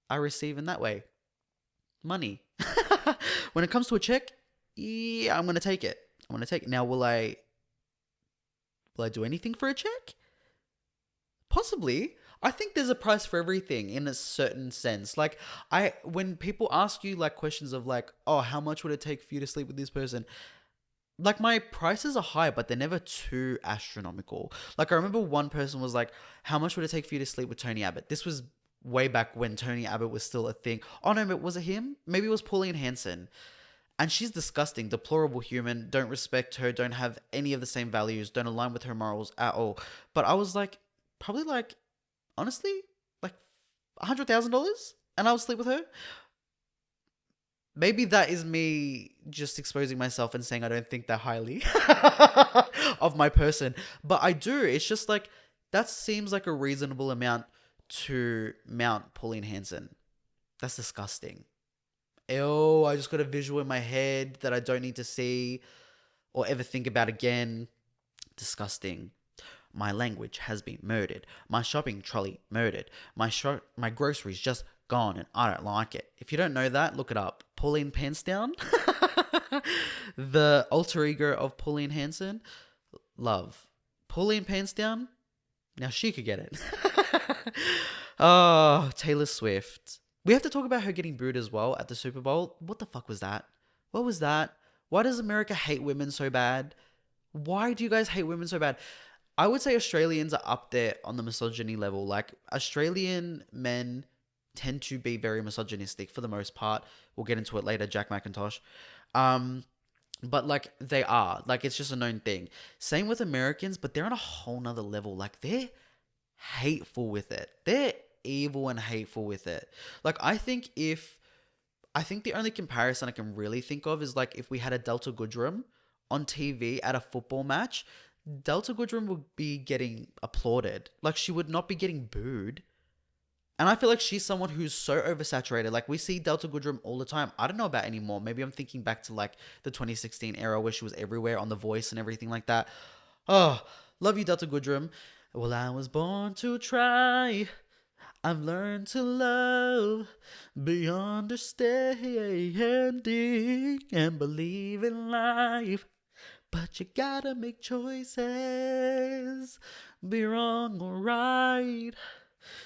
I receive in that way. Money. When it comes to a check, yeah, I'm going to take it. Now, will I do anything for a check? Possibly. I think there's a price for everything in a certain sense. Like, when people ask you like questions of like, oh, how much would it take for you to sleep with this person? Like, my prices are high, but they're never too astronomical. Like, I remember one person was like, how much would it take for you to sleep with Tony Abbott? This was way back when Tony Abbott was still a thing. Oh no, was it him? Maybe it was Pauline Hanson. And she's disgusting, deplorable human, don't respect her, don't have any of the same values, don't align with her morals at all. But I was like, probably like, honestly, like $100,000 and I would sleep with her. Maybe that is me just exposing myself and saying I don't think that highly of my person. But I do. It's just like, that seems like a reasonable amount to mount Pauline Hanson. That's disgusting. Ew, I just got a visual in my head that I don't need to see or ever think about again. Disgusting. My language has been murdered. My shopping trolley murdered. My groceries just gone and I don't like it. If you don't know that, look it up. Pauline Pantsdown. The alter ego of Pauline Hanson. Love. Pauline Pantsdown. Now she could get it. Oh, Taylor Swift. We have to talk about her getting booed as well at the Super Bowl. What the fuck was that? What was that? Why does America hate women so bad? Why do you guys hate women so bad? I would say Australians are up there on the misogyny level. Like, Australian men tend to be very misogynistic for the most part. We'll get into it later, Jack McIntosh. But like, they are. Like, it's just a known thing. Same with Americans, but they're on a whole nother level. Like, they're hateful with it. They're evil and hateful with it. Like, I think the only comparison I can really think of is like if we had a Delta Goodrum on TV at a football match, Delta Goodrum would be getting applauded. Like, she would not be getting booed. And I feel like she's someone who's so oversaturated. Like, we see Delta Goodrum all the time. I don't know about anymore. Maybe I'm thinking back to like the 2016 era where she was everywhere on The Voice and everything like that. Oh, love you, Delta Goodrum. Well, I was born to try. I've learned to love beyond understanding and believe in life. But you gotta make choices, be wrong or right.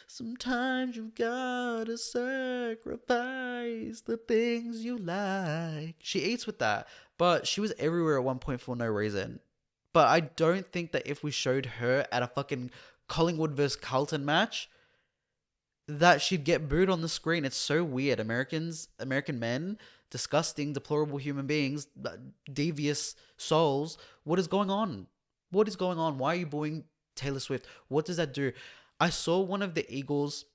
Sometimes you gotta sacrifice the things you like. She eats with that, but she was everywhere at one point for no reason. But I don't think that if we showed her at a fucking Collingwood versus Carlton match, that she'd get booed on the screen. It's so weird. American men, disgusting, deplorable human beings, devious souls. What is going on? What is going on? Why are you booing Taylor Swift? What does that do? I saw one of the Eagles.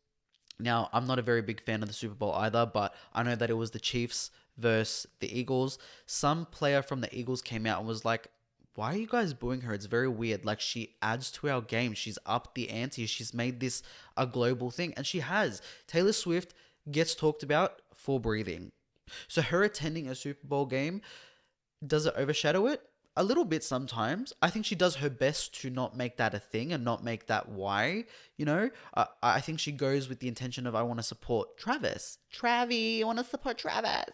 Now, I'm not a very big fan of the Super Bowl either, but I know that it was the Chiefs versus the Eagles. Some player from the Eagles came out and was like, why are you guys booing her? It's very weird. Like, she adds to our game. She's upped the ante. She's made this a global thing. And she has. Taylor Swift gets talked about for breathing. So her attending a Super Bowl game, does it overshadow it? A little bit sometimes. I think she does her best to not make that a thing and not make that why, you know? I think she goes with the intention of, I want to support Travis. I want to support Travis.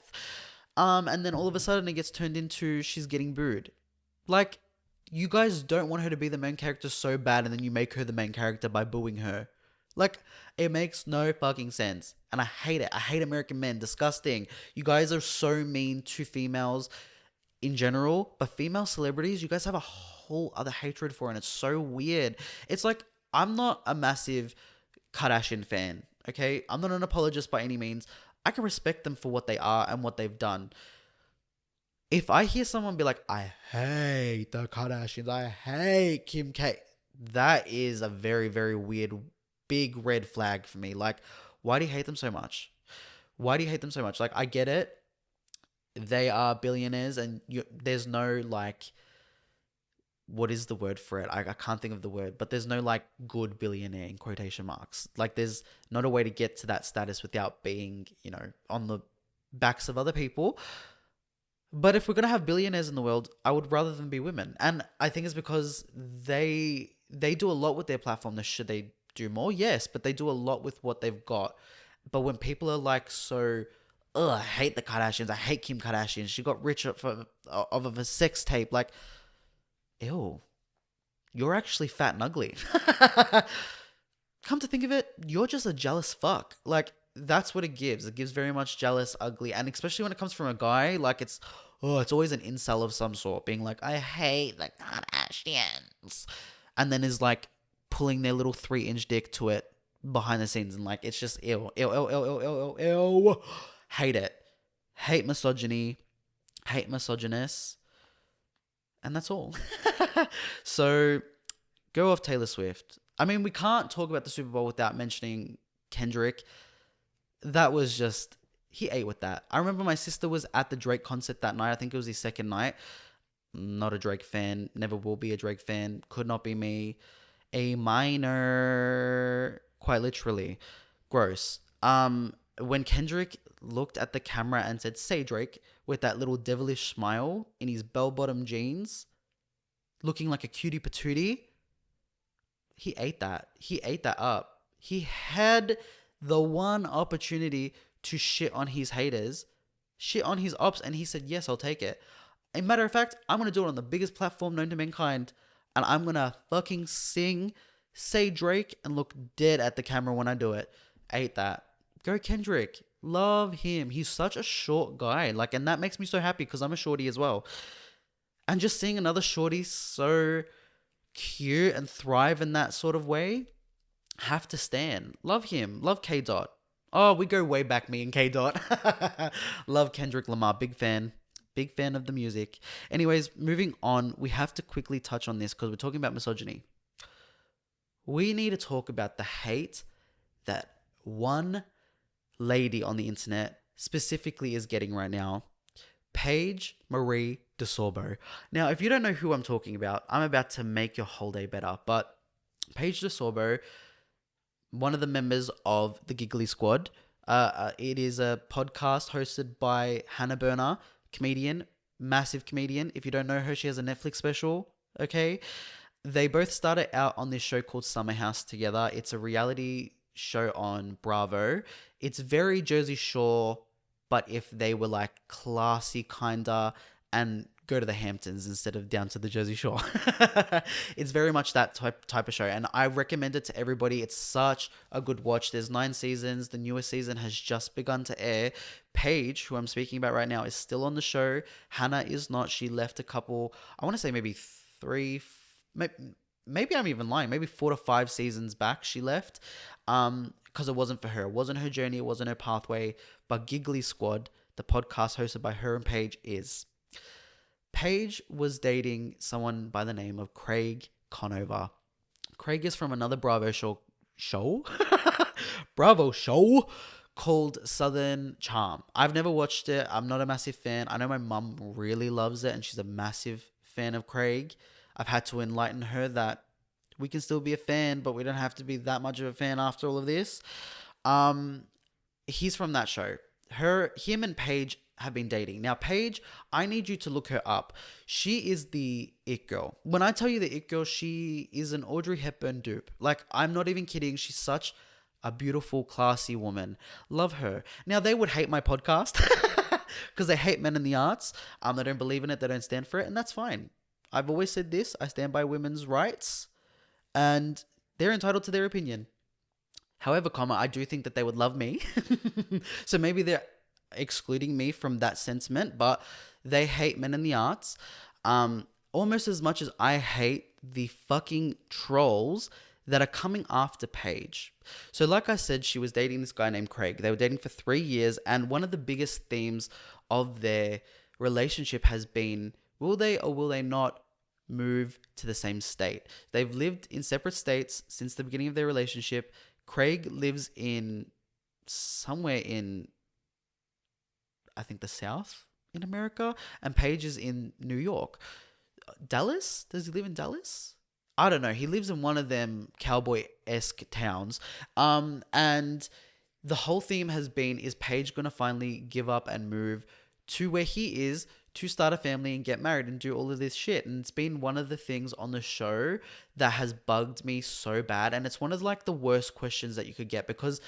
And then all of a sudden it gets turned into she's getting booed. Like, you guys don't want her to be the main character so bad and then you make her the main character by booing her. Like, it makes no fucking sense. And I hate it. I hate American men. Disgusting. You guys are so mean to females in general. But female celebrities, you guys have a whole other hatred for. And it's so weird. It's like, I'm not a massive Kardashian fan. Okay? I'm not an apologist by any means. I can respect them for what they are and what they've done. If I hear someone be like, I hate the Kardashians, I hate Kim K, that is a very, very weird, big red flag for me. Like, why do you hate them so much? Why do you hate them so much? Like, I get it. They are billionaires and there's no, like, what is the word for it? I can't think of the word, but there's no, like, good billionaire in quotation marks. Like, there's not a way to get to that status without being, you know, on the backs of other people. But if we're going to have billionaires in the world, I would rather them be women. And I think it's because they do a lot with their platform. Should they do more? Yes, but they do a lot with what they've got. But when people are like, so, I hate the Kardashians. I hate Kim Kardashian. She got rich of a sex tape. Like, ew, you're actually fat and ugly. Come to think of it, you're just a jealous fuck. Like, that's what it gives. It gives very much jealous, ugly, and especially when it comes from a guy, like it's always an incel of some sort, being like, I hate the Kardashians, and then is like pulling their little 3-inch dick to it behind the scenes, and like it's just ill, ill, ill, ill, ill, ill, ill, ill. Hate it. Hate misogyny. Hate misogynists. And that's all. So go off Taylor Swift. I mean, we can't talk about the Super Bowl without mentioning Kendrick. That was just, he ate with that. I remember my sister was at the Drake concert that night. I think it was his second night. Not a Drake fan. Never will be a Drake fan. Could not be me. A minor. Quite literally. Gross. When Kendrick looked at the camera and said, "Say Drake," with that little devilish smile in his bell-bottom jeans, looking like a cutie patootie, he ate that. He ate that up. He had the one opportunity to shit on his haters, shit on his ops, and he said, "Yes, I'll take it." A matter of fact, I'm going to do it on the biggest platform known to mankind, and I'm going to fucking sing, say Drake, and look dead at the camera when I do it. Ate that. Go Kendrick. Love him. He's such a short guy. Like, and that makes me so happy because I'm a shorty as well. And just seeing another shorty so cute and thrive in that sort of way, have to stand. Love him. Love K Dot. Oh, we go way back, me and K Dot. Love Kendrick Lamar. Big fan. Big fan of the music. Anyways, moving on. We have to quickly touch on this because we're talking about misogyny. We need to talk about the hate that one lady on the internet specifically is getting right now. Paige Marie DeSorbo. Now, if you don't know who I'm talking about, I'm about to make your whole day better. But Paige DeSorbo, one of the members of the Giggly Squad, it is a podcast hosted by Hannah Berner, comedian, massive comedian. If you don't know her, she has a Netflix special. Okay, they both started out on this show called Summer House together. It's a reality show on Bravo. It's very Jersey Shore, but if they were like classy kinda and go to the Hamptons instead of down to the Jersey Shore. It's very much that type of show, and I recommend it to everybody. It's such a good watch. There's 9 seasons. The newest season has just begun to air. Paige, who I'm speaking about right now, is still on the show. Hannah is not. She left a couple, I want to say maybe 3, maybe I'm even lying, maybe 4 to 5 seasons back she left, because it wasn't for her. It wasn't her journey. It wasn't her pathway. But Giggly Squad, the podcast hosted by her and Paige, is. Paige was dating someone by the name of Craig Conover. Craig is from another Bravo show? Bravo show called Southern Charm. I've never watched it. I'm not a massive fan. I know my mum really loves it and she's a massive fan of Craig. I've had to enlighten her that we can still be a fan, but we don't have to be that much of a fan after all of this. He's from that show. Him and Paige have been dating. Now, Paige, I need you to look her up. She is the it girl. When I tell you the it girl, she is an Audrey Hepburn dupe. Like, I'm not even kidding. She's such a beautiful, classy woman. Love her. Now, they would hate my podcast because they hate men in the arts. They don't believe in it. They don't stand for it. And that's fine. I've always said this. I stand by women's rights and they're entitled to their opinion. However, I do think that they would love me. So maybe they're excluding me from that sentiment, but they hate men in the arts almost as much as I hate the fucking trolls that are coming after Paige. So like I said, she was dating this guy named Craig. They were dating for 3 years, and one of the biggest themes of their relationship has been, will they or will they not move to the same state? They've lived in separate states since the beginning of their relationship. Craig lives in somewhere in, I think, the South in America, and Paige is in New York. Dallas? Does he live in Dallas? I don't know. He lives in one of them cowboy-esque towns. And the whole theme has been, is Paige going to finally give up and move to where he is to start a family and get married and do all of this shit? And it's been one of the things on the show that has bugged me so bad. And it's one of like the worst questions that you could get because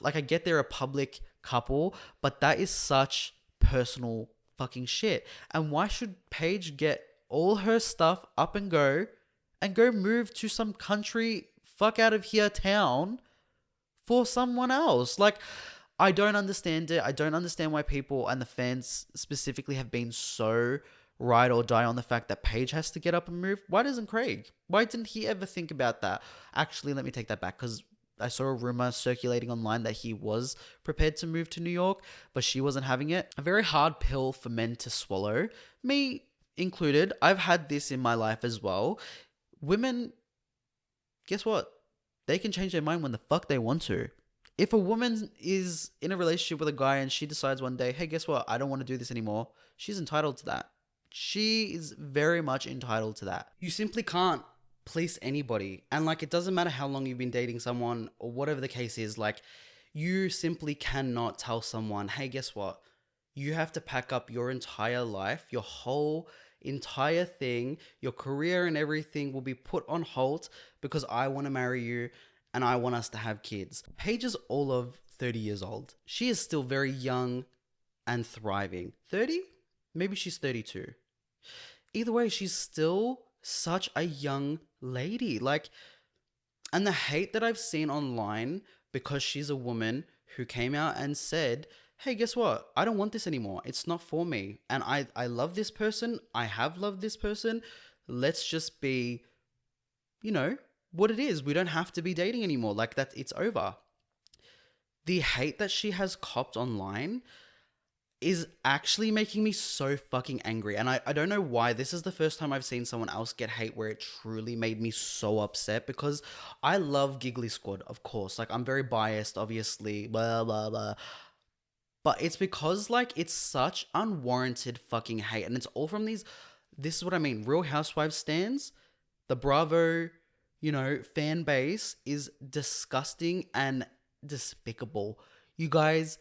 like, I get they're a public couple, but that is such personal fucking shit. And why should Paige get all her stuff up and go move to some country fuck out of here town for someone else? Like, I don't understand it. I don't understand why people and the fans specifically have been so ride or die on the fact that Paige has to get up and move. Why doesn't Craig? Why didn't he ever think about that? Actually, let me take that back, because I saw a rumor circulating online that he was prepared to move to New York, but she wasn't having it. A very hard pill for men to swallow, me included. I've had this in my life as well. Women, guess what? They can change their mind when the fuck they want to. If a woman is in a relationship with a guy and she decides one day, hey, guess what? I don't want to do this anymore. She's entitled to that. She is very much entitled to that. You simply can't please anybody. And like, it doesn't matter how long you've been dating someone or whatever the case is. Like, you simply cannot tell someone, hey, guess what? You have to pack up your entire life, your whole entire thing, your career and everything will be put on hold because I want to marry you and I want us to have kids. Paige is all of 30 years old. She is still very young and thriving. 30? Maybe she's 32. Either way, she's still such a young lady. Like, and the hate that I've seen online because she's a woman who came out and said, hey, guess what? I don't want this anymore. It's not for me. And I love this person. I have loved this person. Let's just be, you know, what it is. We don't have to be dating anymore. Like, that, it's over. The hate that she has copped online is actually making me so fucking angry. And I don't know why. This is the first time I've seen someone else get hate where it truly made me so upset, because I love Giggly Squad, of course. Like, I'm very biased, obviously, blah, blah, blah. But it's because, like, it's such unwarranted fucking hate. And it's all from these, this is what I mean, Real Housewives stans. The Bravo, you know, fan base is disgusting and despicable. You guys,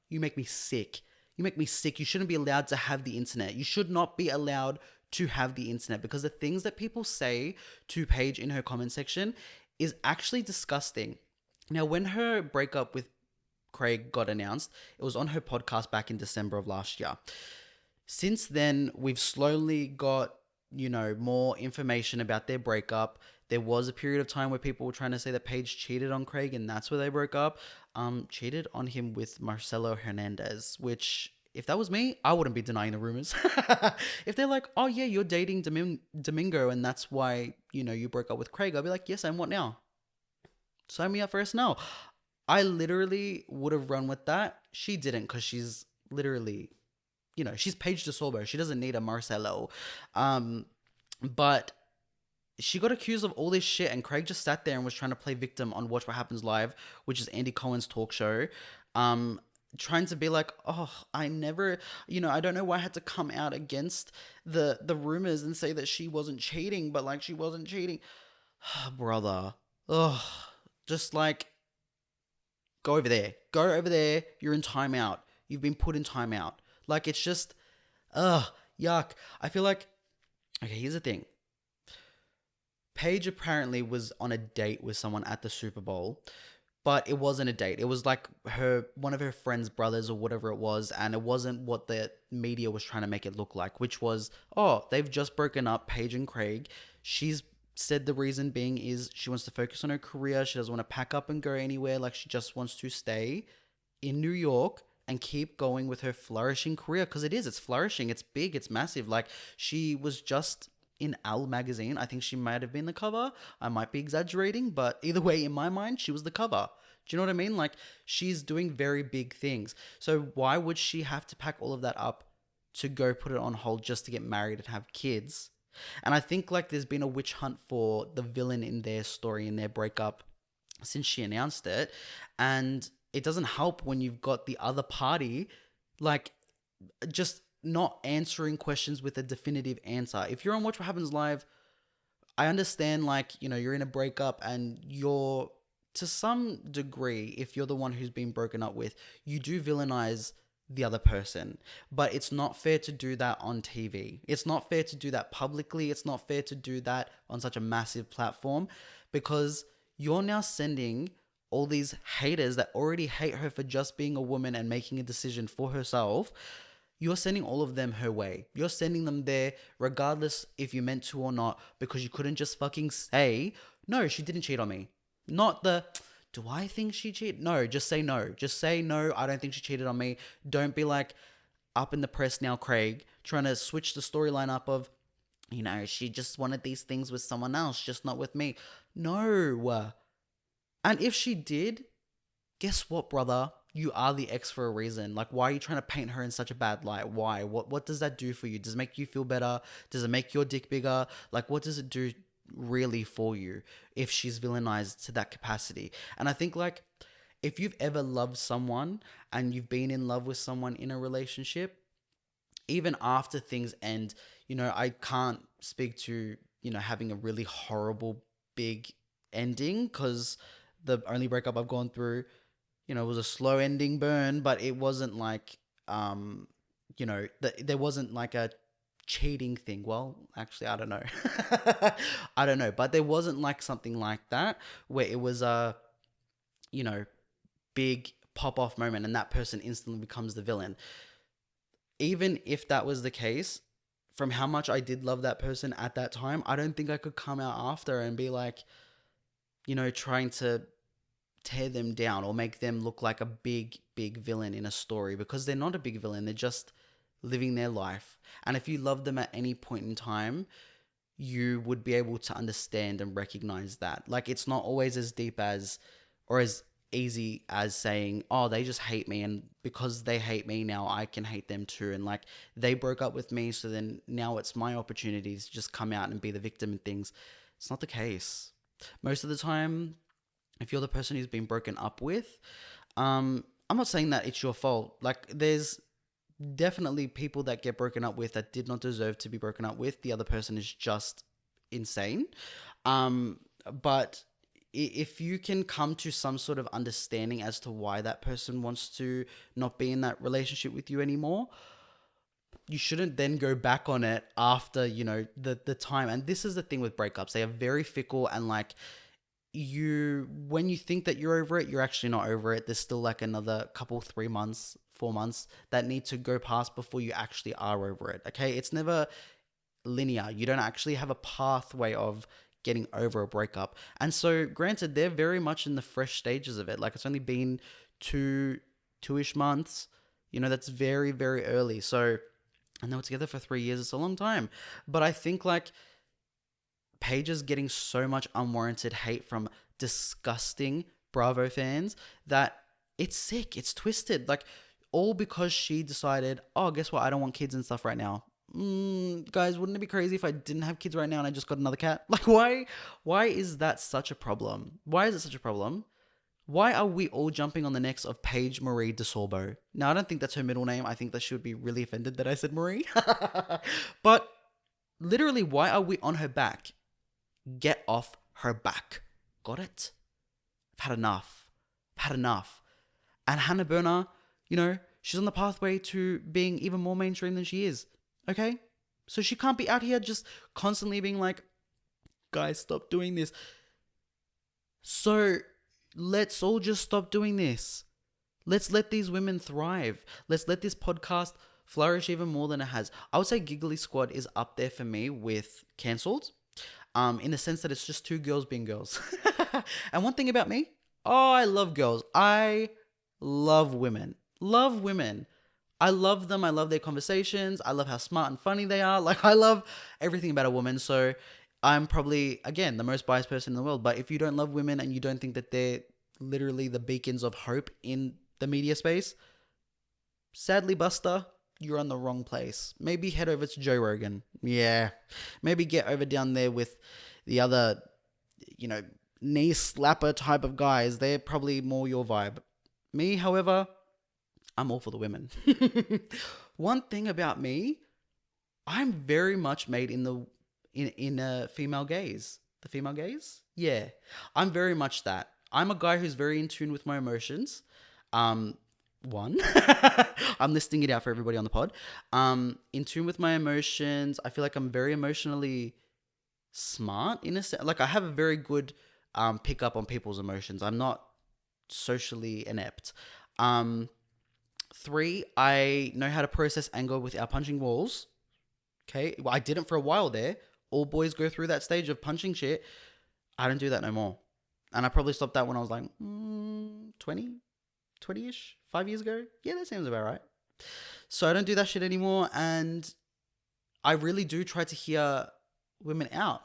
you make me sick. You make me sick. You shouldn't be allowed to have the internet. You should not be allowed to have the internet, because the things that people say to Paige in her comment section is actually disgusting. Now, when her breakup with Craig got announced, it was on her podcast back in December of last year. Since then, we've slowly got, you know, more information about their breakup. There was a period of time where people were trying to say that Paige cheated on Craig, and that's where they broke up. Cheated on him with Marcelo Hernandez, which, if that was me, I wouldn't be denying the rumors. If they're like, oh yeah, you're dating Domingo and that's why, you know, you broke up with Craig, I'll be like, yes, and what now? Sign me up for SNL. I literally would have run with that. She didn't, because she's literally, you know, she's Paige DeSorbo. She doesn't need a Marcelo. But she got accused of all this shit, and Craig just sat there and was trying to play victim on Watch What Happens Live, which is Andy Cohen's talk show. Trying to be like, oh, I never, you know, I don't know why I had to come out against the rumors and say that she wasn't cheating, but like, she wasn't cheating. Brother. Ugh. Just like, go over there. Go over there. You're in timeout. You've been put in timeout. Like, it's just, yuck. I feel like, okay, here's the thing. Paige apparently was on a date with someone at the Super Bowl, but it wasn't a date. It was like one of her friend's brothers or whatever it was, and it wasn't what the media was trying to make it look like, which was, oh, they've just broken up, Paige and Craig. She's said the reason being is she wants to focus on her career. She doesn't want to pack up and go anywhere. Like, she just wants to stay in New York and keep going with her flourishing career, because it's flourishing. It's big. It's massive. Like, she was just in Elle magazine. I think she might have been the cover. I might be exaggerating, but either way, in my mind, she was the cover. Do you know what I mean? Like, she's doing very big things. So why would she have to pack all of that up to go put it on hold just to get married and have kids? And I think, like, there's been a witch hunt for the villain in their story, in their breakup, since she announced it. And it doesn't help when you've got the other party, like, just not answering questions with a definitive answer. If you're on Watch What Happens Live, I understand, like, you know, you're in a breakup and you're, to some degree, if you're the one who's been broken up with, you do villainize the other person. But it's not fair to do that on TV. It's not fair to do that publicly. It's not fair to do that on such a massive platform, because you're now sending all these haters that already hate her for just being a woman and making a decision for herself. You're sending all of them her way. You're sending them there regardless if you meant to or not, because you couldn't just fucking say, no, she didn't cheat on me. Not the, do I think she cheated? No, just say no. Just say no, I don't think she cheated on me. Don't be like up in the press now, Craig, trying to switch the storyline up of, you know, she just wanted these things with someone else, just not with me. No. And if she did, guess what, brother? You are the ex for a reason. Like, why are you trying to paint her in such a bad light? Why? What does that do for you? Does it make you feel better? Does it make your dick bigger? Like, what does it do really for you if she's villainized to that capacity? And I think, like, if you've ever loved someone and you've been in love with someone in a relationship, even after things end, I can't speak to, having a really horrible big ending, because the only breakup I've gone through, it was a slow ending burn, but it wasn't like, there wasn't like a cheating thing. Well, actually, I don't know. I don't know, but there wasn't like something like that where it was a, big pop off moment and that person instantly becomes the villain. Even if that was the case, from how much I did love that person at that time, I don't think I could come out after and be like, trying to tear them down or make them look like a big, big villain in a story, because they're not a big villain. They're just living their life. And if you love them at any point in time, you would be able to understand and recognize that. Like, it's not always as deep as, or as easy as saying, oh, they just hate me, and because they hate me now I can hate them too, and like they broke up with me, so then now it's my opportunity to just come out and be the victim and things. It's not the case. Most of the time, if you're the person who's been broken up with, I'm not saying that it's your fault. Like, there's definitely people that get broken up with that did not deserve to be broken up with. The other person is just insane. But if you can come to some sort of understanding as to why that person wants to not be in that relationship with you anymore, you shouldn't then go back on it after, the time. And this is the thing with breakups. They are very fickle, and like, when you think that you're over it, you're actually not over it. There's still like another couple, 3 months, 4 months that need to go past before you actually are over it. Okay. It's never linear. You don't actually have a pathway of getting over a breakup. And so, granted, they're very much in the fresh stages of it. Like, it's only been two-ish months. That's very, very early. So, and they were together for 3 years. It's a long time. But I think, like, Paige is getting so much unwarranted hate from disgusting Bravo fans that it's sick. It's twisted. Like, all because she decided, oh, guess what? I don't want kids and stuff right now. Guys, wouldn't it be crazy if I didn't have kids right now and I just got another cat? Like, why is that such a problem? Why is it such a problem? Why are we all jumping on the necks of Paige Marie DeSorbo? Now, I don't think that's her middle name. I think that she would be really offended that I said Marie. But literally, why are we on her back? Get off her back. Got it? I've had enough. And Hannah Berner, she's on the pathway to being even more mainstream than she is. Okay? So she can't be out here just constantly being like, guys, stop doing this. So let's all just stop doing this. Let's let these women thrive. Let's let this podcast flourish even more than it has. I would say Giggly Squad is up there for me with cancelled. In the sense that it's just two girls being girls. And one thing about me, I love girls. I love women. I love them. I love their conversations. I love how smart and funny they are. Like, I love everything about a woman. So I'm probably, again, the most biased person in the world. But if you don't love women and you don't think that they're literally the beacons of hope in the media space, sadly, Buster, you're on the wrong place. Maybe head over to Joe Rogan. Yeah. Maybe get over down there with the other, knee slapper type of guys. They're probably more your vibe. Me, however, I'm all for the women. One thing about me, I'm very much made in female gaze. The female gaze? Yeah. I'm very much that. I'm a guy who's very in tune with my emotions. One, I'm listing it out for everybody on the pod. In tune with my emotions. I feel like I'm very emotionally smart in a sense. Like, I have a very good pick up on people's emotions. I'm not socially inept. 3, I know how to process anger without punching walls. Okay, well, I didn't for a while there. All boys go through that stage of punching shit. I don't do that no more. And I probably stopped that when I was like 20-ish, 5 years ago. Yeah, that seems about right. So I don't do that shit anymore. And I really do try to hear women out.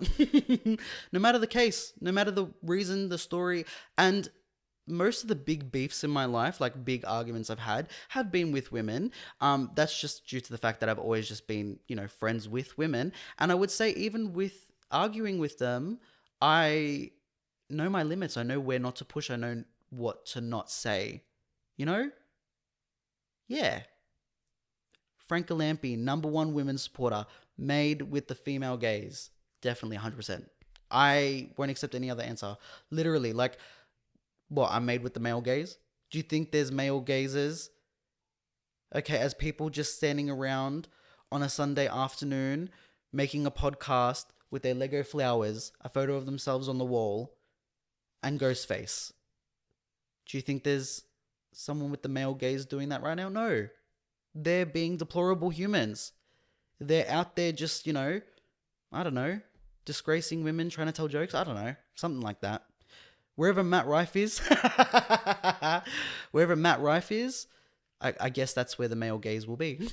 No matter the case, no matter the reason, the story. And most of the big beefs in my life, like big arguments I've had, have been with women. That's just due to the fact that I've always just been, friends with women. And I would say even with arguing with them, I know my limits. I know where not to push. I know what to not say. Yeah. Frank Alampi, #1 women's supporter, made with the female gaze. Definitely 100%. I won't accept any other answer. Literally, like, what, I'm made with the male gaze? Do you think there's male gazes? Okay, as people just standing around on a Sunday afternoon, making a podcast with their Lego flowers, a photo of themselves on the wall, and Ghostface. Do you think there's someone with the male gaze doing that right now? No. They're being deplorable humans. They're out there just, I don't know, disgracing women, trying to tell jokes. I don't know, something like that. Wherever Matt Rife is, I guess that's where the male gaze will be.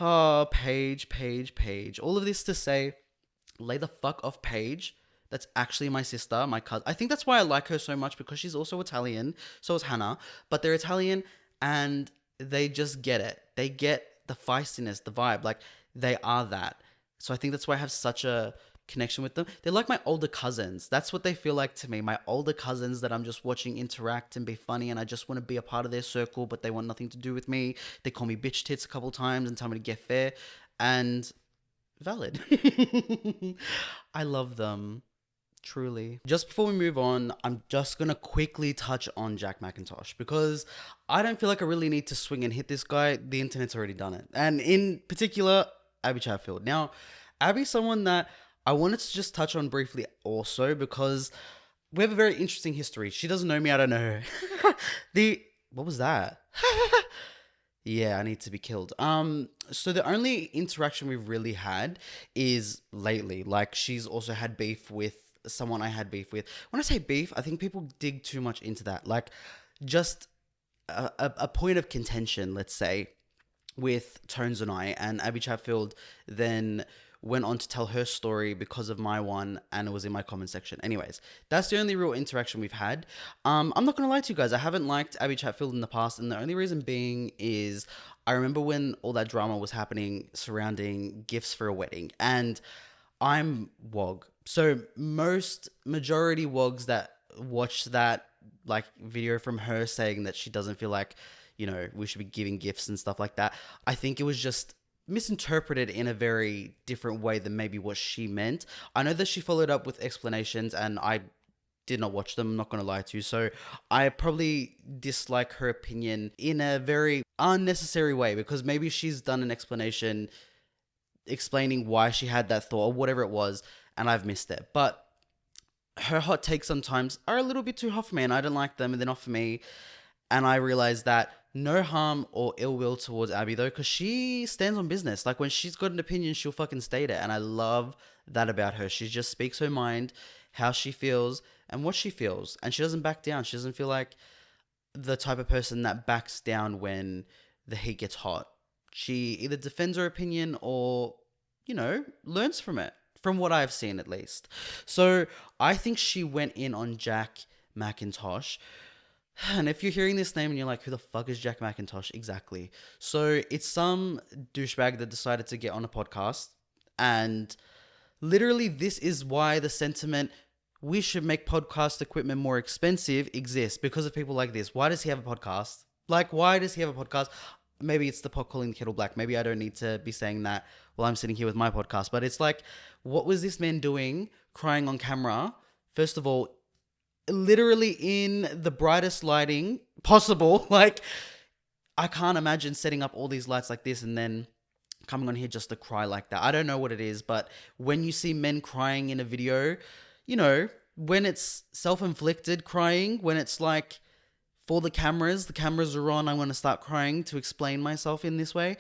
Oh, Paige. All of this to say, lay the fuck off Paige. That's actually my sister, my cousin. I think that's why I like her so much, because she's also Italian. So is Hannah. But they're Italian and they just get it. They get the feistiness, the vibe. Like, they are that. So I think that's why I have such a connection with them. They're like my older cousins. That's what they feel like to me. My older cousins that I'm just watching interact and be funny, and I just want to be a part of their circle, but they want nothing to do with me. They call me bitch tits a couple times and tell me to get fair. And valid. I love them. Truly. Just before we move on, I'm just going to quickly touch on Jack McIntosh, because I don't feel like I really need to swing and hit this guy. The internet's already done it. And in particular, Abbie Chatfield. Now, Abbie's someone that I wanted to just touch on briefly also, because we have a very interesting history. She doesn't know me. I don't know her. What was that? Yeah, I need to be killed. So the only interaction we've really had is lately. Like, she's also had beef with someone I had beef with. When I say beef, I think people dig too much into that. Like, just a point of contention, let's say, with Tones and I, and Abbie Chatfield then went on to tell her story because of my one, and it was in my comment section. Anyways, that's the only real interaction we've had. I'm not gonna lie to you guys, I haven't liked Abbie Chatfield in the past, and the only reason being is I remember when all that drama was happening surrounding gifts for a wedding, and I'm WOG. So majority WOGs that watch that like video from her saying that she doesn't feel like, we should be giving gifts and stuff like that, I think it was just misinterpreted in a very different way than maybe what she meant. I know that she followed up with explanations, and I did not watch them, I'm not going to lie to you. So I probably dislike her opinion in a very unnecessary way, because maybe she's done an explanation explaining why she had that thought or whatever it was, and I've missed it. But her hot takes sometimes are a little bit too hot for me, and I don't like them, and they're not for me. And I realized that no harm or ill will towards Abbie, though, because she stands on business. Like, when she's got an opinion, she'll fucking state it. And I love that about her. She just speaks her mind, how she feels, and what she feels. And she doesn't back down. She doesn't feel like the type of person that backs down when the heat gets hot. She either defends her opinion or, learns from it. From what I've seen, at least. So I think she went in on Jack McIntosh. And if you're hearing this name and you're like, who the fuck is Jack McIntosh? Exactly. So it's some douchebag that decided to get on a podcast. And literally, this is why the sentiment, we should make podcast equipment more expensive, exists. Because of people like this. Why does he have a podcast? Like, why does he have a podcast? Maybe it's the pot calling the kettle black. Maybe I don't need to be saying that while I'm sitting here with my podcast. But it's like, what was this man doing crying on camera? First of all, literally in the brightest lighting possible. Like, I can't imagine setting up all these lights like this and then coming on here just to cry like that. I don't know what it is, but when you see men crying in a video, when it's self-inflicted crying, when it's like for the cameras are on, I want to start crying to explain myself in this way.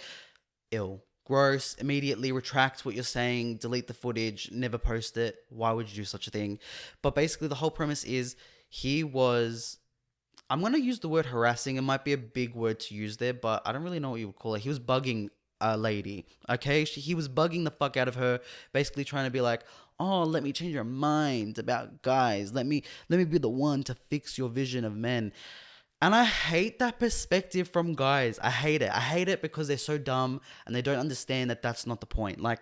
Ill. Gross. Immediately retract what you're saying, delete the footage, never post it. Why would you do such a thing? But basically the whole premise is he was, I'm going to use the word harassing. It might be a big word to use there, but I don't really know what you would call it. He was bugging a lady. Okay, he was bugging the fuck out of her, basically trying to be like, oh, let me change your mind about guys. Let me be the one to fix your vision of men. And I hate that perspective from guys. I hate it. I hate it because they're so dumb and they don't understand that that's not the point. Like,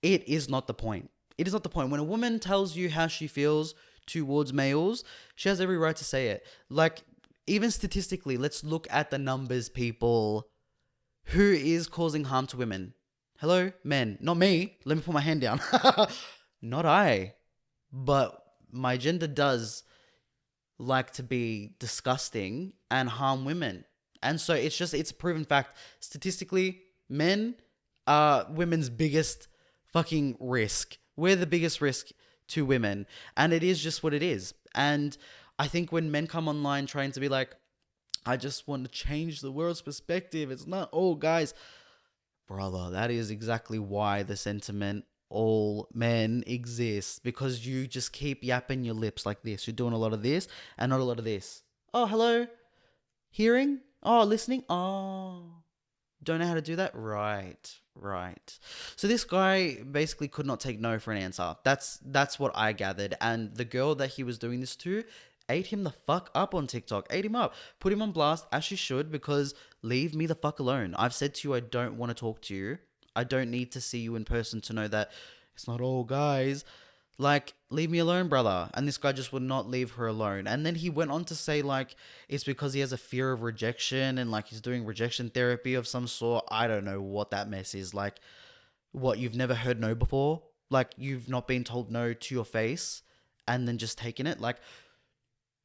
it is not the point. It is not the point. When a woman tells you how she feels towards males, she has every right to say it. Like, even statistically, let's look at the numbers, people. Who is causing harm to women? Hello? Men. Not me. Let me put my hand down. Not I. But my gender does like to be disgusting and harm women. And so it's a proven fact. Statistically, men are women's biggest fucking risk. We're the biggest risk to women. And it is just what it is. And I think when men come online trying to be like, I just want to change the world's perspective, it's not all guys. Brother, that is exactly why the sentiment all men exists, because you just keep yapping your lips like this. You're doing a lot of this and not a lot of this. Oh, hello? Hearing? Oh, listening? Oh, don't know how to do that? Right. So this guy basically could not take no for an answer. That's what I gathered. And the girl that he was doing this to ate him the fuck up on TikTok. Ate him up. Put him on blast, as she should, because leave me the fuck alone. I've said to you, I don't want to talk to you. I don't need to see you in person to know that it's not all guys. Like, leave me alone, brother. And this guy just would not leave her alone. And then he went on to say, like, it's because he has a fear of rejection and, like, he's doing rejection therapy of some sort. I don't know what that mess is. Like, what, you've never heard no before? Like, you've not been told no to your face and then just taken it? Like,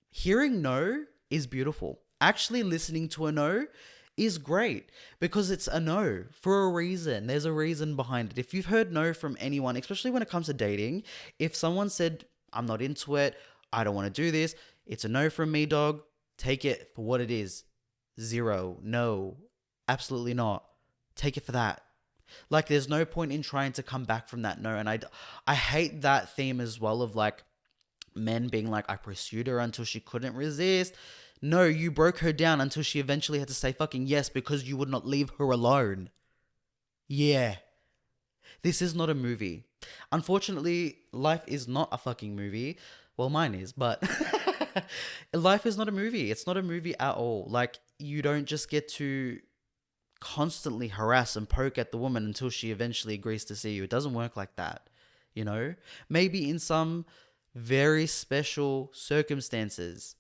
hearing no is beautiful. Actually listening to a no is great, because it's a no for a reason. There's a reason behind it. If you've heard no from anyone, especially when it comes to dating, if someone said, I'm not into it, I don't want to do this, it's a no from me, dog. Take it for what it is. 0, no, absolutely not. Take it for that. Like, there's no point in trying to come back from that no. And I hate that theme as well of, like, men being like, I pursued her until she couldn't resist. No, you broke her down until she eventually had to say fucking yes because you would not leave her alone. Yeah. This is not a movie. Unfortunately, life is not a fucking movie. Well, mine is, but life is not a movie. It's not a movie at all. Like, you don't just get to constantly harass and poke at the woman until she eventually agrees to see you. It doesn't work like that, you know? Maybe in some very special circumstances.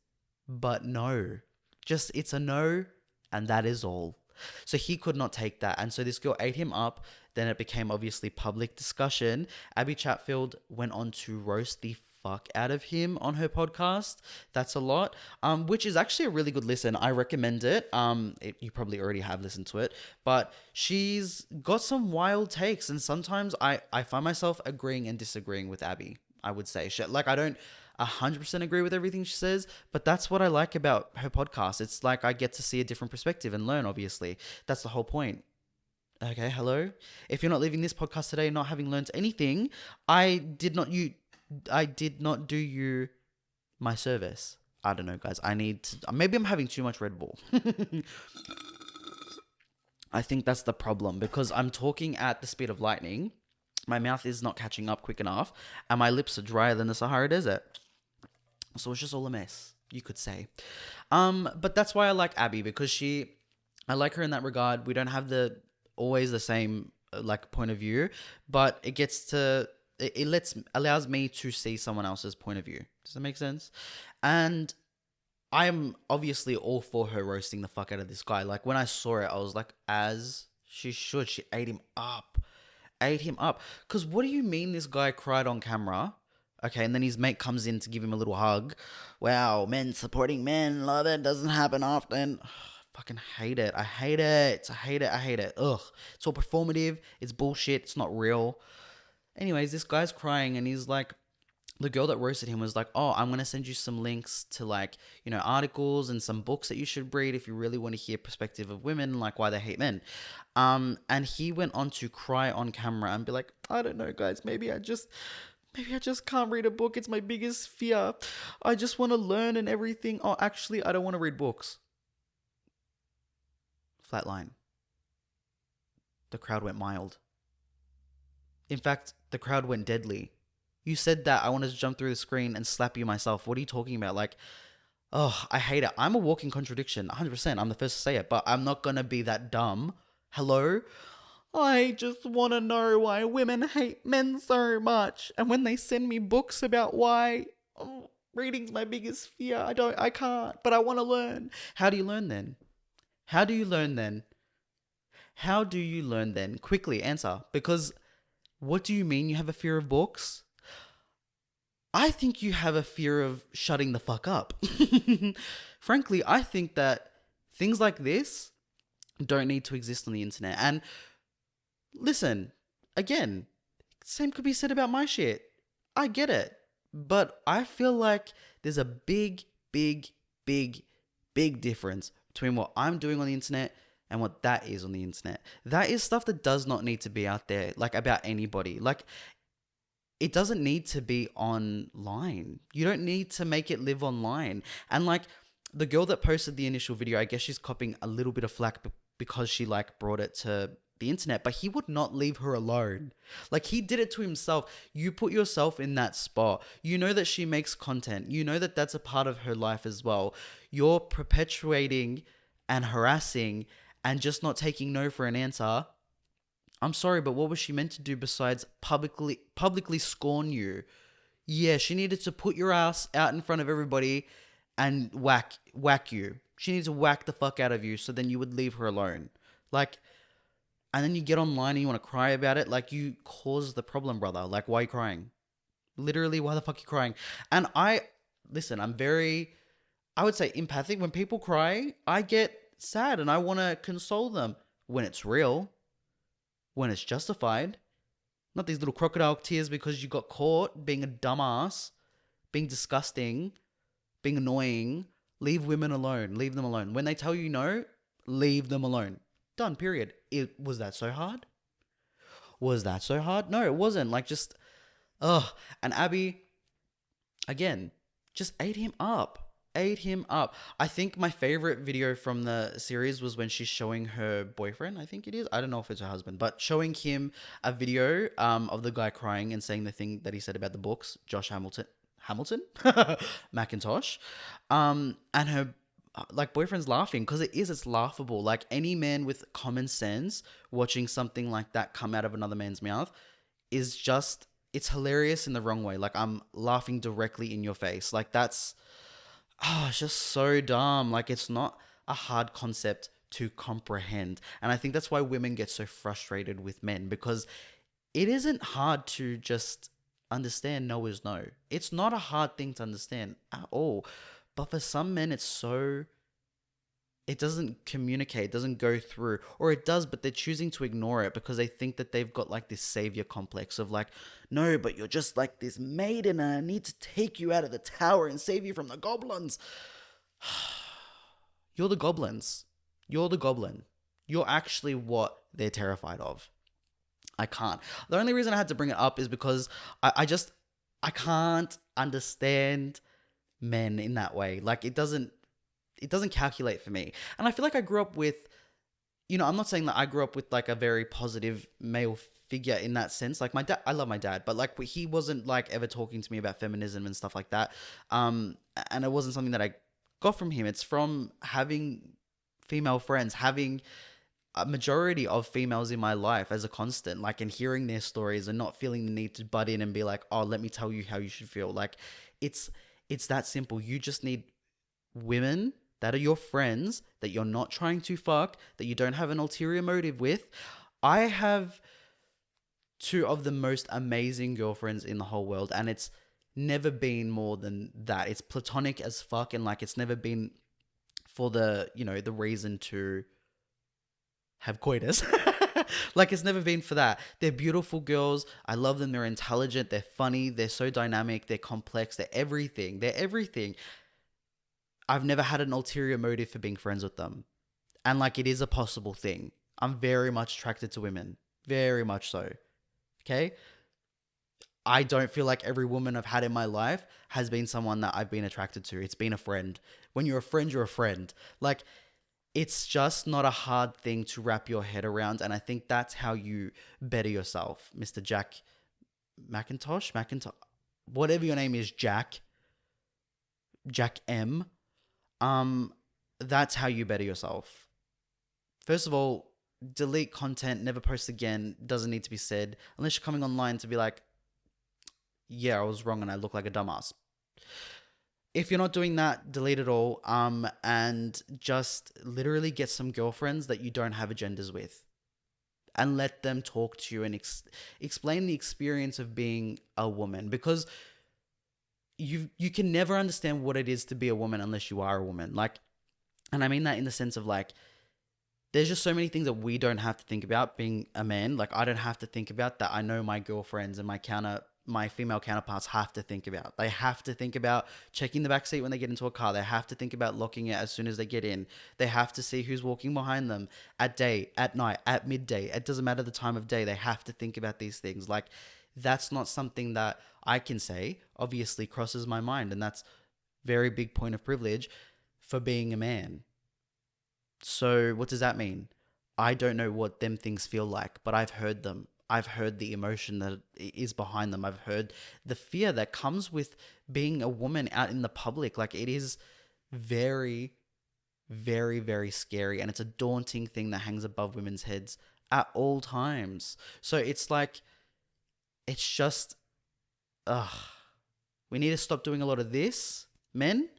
But no, just it's a no, and that is all. So he could not take that. And so this girl ate him up. Then it became obviously public discussion. Abbie Chatfield went on to roast the fuck out of him on her podcast. That's a lot, which is actually a really good listen. I recommend it. You probably already have listened to it, but she's got some wild takes. And sometimes I find myself agreeing and disagreeing with Abbie, I would say. Like, I don't 100% agree with everything she says, but that's what I like about her podcast. It's like I get to see a different perspective and learn, obviously. That's the whole point. Okay, hello? If you're not leaving this podcast today not having learned anything, I did not do you my service. I don't know, guys. Maybe I'm having too much Red Bull. I think that's the problem, because I'm talking at the speed of lightning. My mouth is not catching up quick enough, and my lips are drier than the Sahara Desert. So it's just all a mess, you could say. But that's why I like Abbie, because I like her in that regard. We don't have always the same like point of view, but it allows me to see someone else's point of view. Does that make sense? And I'm obviously all for her roasting the fuck out of this guy. Like, when I saw it, I was like, as she should. She ate him up. Because what do you mean this guy cried on camera? Okay, and then his mate comes in to give him a little hug. Wow, men supporting men, love it, doesn't happen often. Fucking hate it. I hate it. Ugh. It's all performative. It's bullshit. It's not real. Anyways, this guy's crying, and he's like, the girl that roasted him was like, oh, I'm going to send you some links to, like, you know, articles and some books that you should read if you really want to hear perspective of women, like why they hate men. And he went on to cry on camera and be like, I don't know, guys, maybe I just can't read a book. It's my biggest fear. I just want to learn and everything. Oh, actually, I don't want to read books. Flatline. The crowd went mild. In fact, the crowd went deadly. You said that I wanted to jump through the screen and slap you myself. What are you talking about? Like, oh, I hate it. I'm a walking contradiction, 100%. I'm the first to say it, but I'm not going to be that dumb. Hello? I just want to know why women hate men so much. And when they send me books about why, reading's my biggest fear. I can't, but I want to learn. How do you learn then? How do you learn then? How do you learn then? Quickly answer. Because what do you mean you have a fear of books? I think you have a fear of shutting the fuck up. Frankly, I think that things like this don't need to exist on the internet. And listen, again, same could be said about my shit. I get it. But I feel like there's a big difference between what I'm doing on the internet and what that is on the internet. That is stuff that does not need to be out there, like, about anybody. Like, it doesn't need to be online. You don't need to make it live online. And like, the girl that posted the initial video, I guess she's copying a little bit of flack because she like brought it to the internet, but he would not leave her alone. Like, he did it to himself. You put yourself in that spot. You know that she makes content. You know that that's a part of her life as well. You're perpetuating and harassing and just not taking no for an answer. I'm sorry, but what was she meant to do besides publicly scorn you? Yeah, she needed to put your ass out in front of everybody and whack you. She needs to whack the fuck out of you so then you would leave her alone. Like, and then you get online and you want to cry about it. Like, you caused the problem, brother. Like, why are you crying? Literally, why the fuck are you crying? And I'm very, I would say, empathic. When people cry, I get sad and I want to console them when it's real. When it's justified. Not these little crocodile tears because you got caught being a dumbass, being disgusting, being annoying. Leave women alone. Leave them alone. When they tell you no, leave them alone. Done, period. Was that so hard? Was that so hard? No, it wasn't. Like, just, ugh. And Abbie, again, just ate him up. I think my favorite video from the series was when she's showing her boyfriend, I think it is. I don't know if it's her husband, but showing him a video of the guy crying and saying the thing that he said about the books, Josh Hamilton, McIntosh, and her like boyfriend's laughing because it's laughable. Like, any man with common sense watching something like that come out of another man's mouth is just, it's hilarious in the wrong way. Like, I'm laughing directly in your face. Like, that's, it's just so dumb. Like, it's not a hard concept to comprehend. And I think that's why women get so frustrated with men, because it isn't hard to just understand no is no. It's not a hard thing to understand at all. But for some men, it's so, it doesn't communicate, it doesn't go through, or it does, but they're choosing to ignore it because they think that they've got like this savior complex of like, no, but you're just like this maiden and I need to take you out of the tower and save you from the goblins. You're the goblins. You're the goblin. You're actually what they're terrified of. I can't. The only reason I had to bring it up is because I can't understand men in that way. Like, it doesn't calculate for me. And I feel like I grew up with, I'm not saying that I grew up with like a very positive male figure in that sense. Like, my dad, I love my dad, but like, he wasn't like ever talking to me about feminism and stuff like that. And it wasn't something that I got from him. It's from having female friends, having a majority of females in my life as a constant, like, and hearing their stories and not feeling the need to butt in and be like, oh, let me tell you how you should feel. Like, it's that simple. You just need women that are your friends, that you're not trying to fuck, that you don't have an ulterior motive with. I have two of the most amazing girlfriends in the whole world, and it's never been more than that. It's platonic as fuck, and like, it's never been for the, the reason to have coitus. Like, it's never been for that. They're beautiful girls. I love them. They're intelligent. They're funny. They're so dynamic. They're complex. They're everything. I've never had an ulterior motive for being friends with them. And like, it is a possible thing. I'm very much attracted to women. Very much so. Okay? I don't feel like every woman I've had in my life has been someone that I've been attracted to. It's been a friend. When you're a friend, you're a friend. Like, it's just not a hard thing to wrap your head around. And I think that's how you better yourself, Mr. McIntosh, whatever your name is, Jack M. That's how you better yourself. First of all, delete content, never post again. Doesn't need to be said unless you're coming online to be like, yeah, I was wrong and I look like a dumbass. If you're not doing that, delete it all. And just literally get some girlfriends that you don't have agendas with, and let them talk to you and explain the experience of being a woman, because you can never understand what it is to be a woman unless you are a woman. Like, and I mean that in the sense of like, there's just so many things that we don't have to think about being a man. Like, I don't have to think about that. I know my girlfriends and my female counterparts have to think about. They have to think about checking the back seat when they get into a car. They have to think about locking it as soon as they get in. They have to see who's walking behind them at day, at night, at midday. It doesn't matter the time of day. They have to think about these things. Like, that's not something that I can say, obviously crosses my mind. And that's very big point of privilege for being a man. So what does that mean? I don't know what them things feel like, but I've heard them. I've heard the emotion that is behind them. I've heard the fear that comes with being a woman out in the public. Like, it is very, very, very scary. And it's a daunting thing that hangs above women's heads at all times. So it's like, it's just, we need to stop doing a lot of this, men,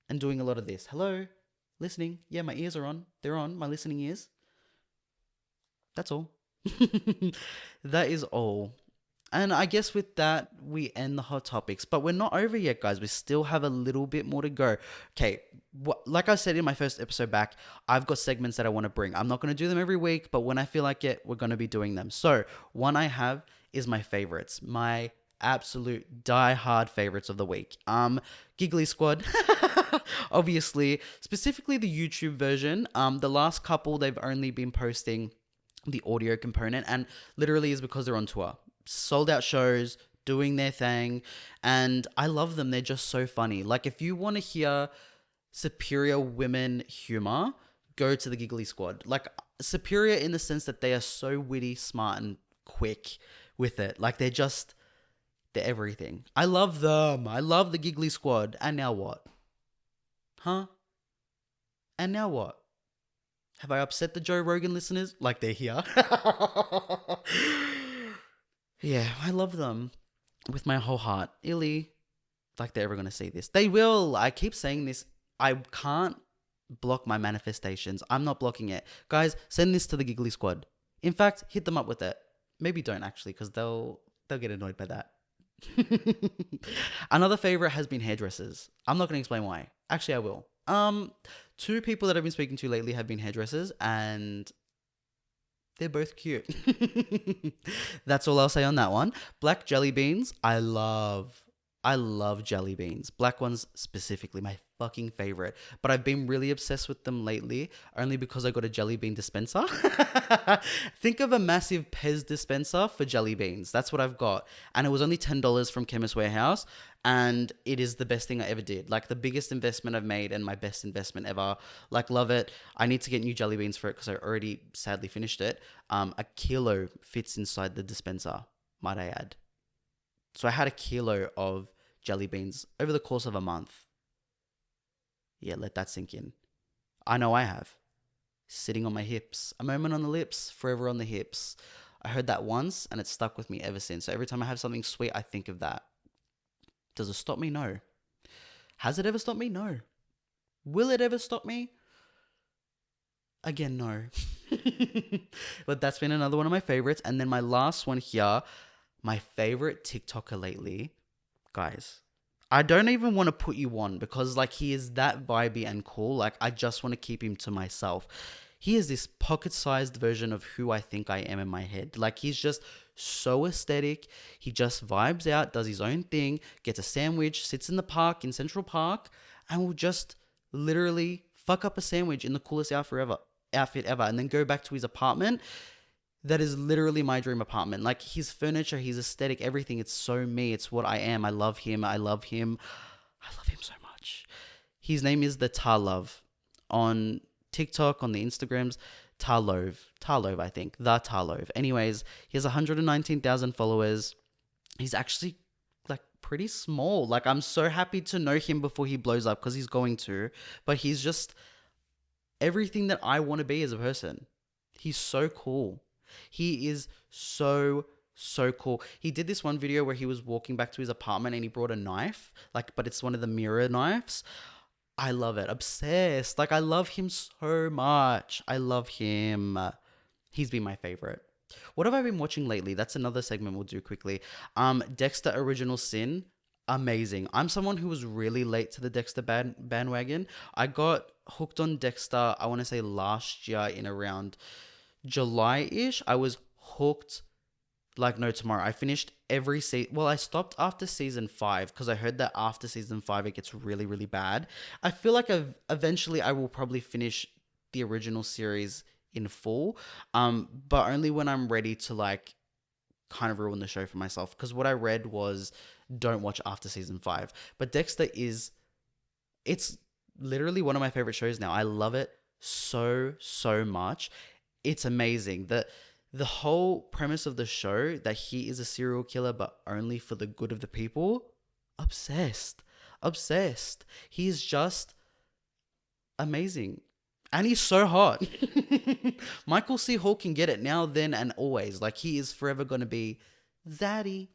and doing a lot of this. Hello? Listening? Yeah, my ears are on. They're on, my listening ears. That's all. That is all. And I guess with that, we end the hot topics. But we're not over yet, guys. We still have a little bit more to go. Okay, like I said in my first episode back, I've got segments that I want to bring. I'm not going to do them every week, but when I feel like it, we're going to be doing them. So one I have is my favorites. My absolute die-hard favorites of the week. Giggly Squad. Obviously, specifically the YouTube version. The last couple, they've only been posting the audio component, and literally is because they're on tour, sold out shows, doing their thing, and I love them. They're just so funny. Like, if you want to hear superior women humor, go to the Giggly Squad. Like, superior in the sense that they are so witty, smart, and quick with it. Like, they're everything. I love them. I love the Giggly Squad. And now what? Huh? And now what? Have I upset the Joe Rogan listeners? Like, they're here. Yeah, I love them with my whole heart. Illy, like they're ever going to see this. They will. I keep saying this. I can't block my manifestations. I'm not blocking it. Guys, send this to the Giggly Squad. In fact, hit them up with it. Maybe don't actually, because they'll get annoyed by that. Another favorite has been hairdressers. I'm not going to explain why. Actually, I will. Two people that I've been speaking to lately have been hairdressers, and they're both cute. That's all I'll say on that one. Black jelly beans. I love jelly beans. Black ones specifically, my fucking favorite. But I've been really obsessed with them lately, only because I got a jelly bean dispenser. Think of a massive Pez dispenser for jelly beans. That's what I've got. And it was only $10 from Chemist Warehouse. And it is the best thing I ever did. Like, the biggest investment I've made and my best investment ever. Like, love it. I need to get new jelly beans for it because I already sadly finished it. A kilo fits inside the dispenser, might I add. So I had a kilo of jelly beans over the course of a month. Yeah, let that sink in. I know I have. Sitting on my hips. A moment on the lips, forever on the hips. I heard that once and it's stuck with me ever since. So every time I have something sweet, I think of that. Does it stop me? No. Has it ever stopped me? No. Will it ever stop me? Again, no. But that's been another one of my favorites. And then my last one here, my favorite TikToker lately. Guys, I don't even want to put you on because, like, he is that vibey and cool. Like, I just want to keep him to myself. He is this pocket-sized version of who I think I am in my head. Like, he's just so aesthetic. He just vibes out, does his own thing, gets a sandwich, sits in the park, in Central Park, and will just literally fuck up a sandwich in the coolest outfit ever, and then go back to his apartment. That is literally my dream apartment. Like, his furniture, his aesthetic, everything. It's so me. It's what I am. I love him. I love him. I love him so much. His name is the 𝘧𝘳𝘢𝘬𝘢𝘀𝘍 on TikTok, on the Instagrams, Tarlove, I think, the Tarlove. Anyways, he has 119,000 followers. He's actually like pretty small. Like, I'm so happy to know him before he blows up, because he's going to. But he's just everything that I want to be as a person. He's so cool. He is so cool. He did this one video where he was walking back to his apartment and he brought a knife, like, but it's one of the mirror knives. I love it. Obsessed. Like, I love him so much. I love him. He's been my favorite. What have I been watching lately? That's another segment we'll do quickly. Dexter Original Sin. Amazing. I'm someone who was really late to the Dexter bandwagon. I got hooked on Dexter, I want to say last year in around July-ish. I was hooked like no tomorrow. I finished every season. Well, I stopped after season 5 because I heard that after season 5 it gets really, really bad. I feel like eventually I will probably finish the original series in full, but only when I'm ready to like kind of ruin the show for myself. Because what I read was, don't watch after season 5. But Dexter it's literally one of my favorite shows now. I love it so much. It's amazing. The whole premise of the show, that he is a serial killer but only for the good of the people. Obsessed. He is just amazing. And he's so hot. Michael C. Hall can get it now, then, and always. Like, he is forever going to be Zaddy.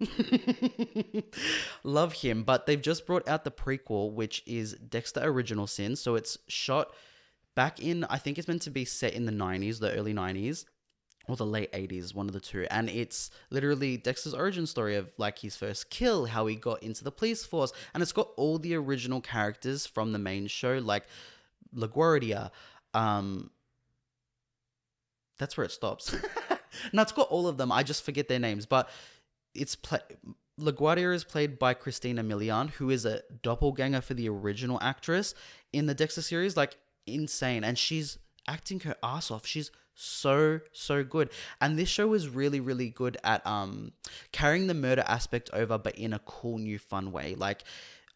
Love him. But they've just brought out the prequel, which is Dexter Original Sin. So it's shot back in, I think it's meant to be set in the 90s, the early 90s. Or the late 80s, one of the two. And it's literally Dexter's origin story of like his first kill, how he got into the police force. And it's got all the original characters from the main show, like LaGuardia. That's where it stops. No, it's got all of them. I just forget their names. But it's LaGuardia is played by Christina Milian, who is a doppelganger for the original actress in the Dexter series. Like, insane. And she's acting her ass off. She's so good. And this show is really, really good at carrying the murder aspect over, but in a cool, new, fun way. Like,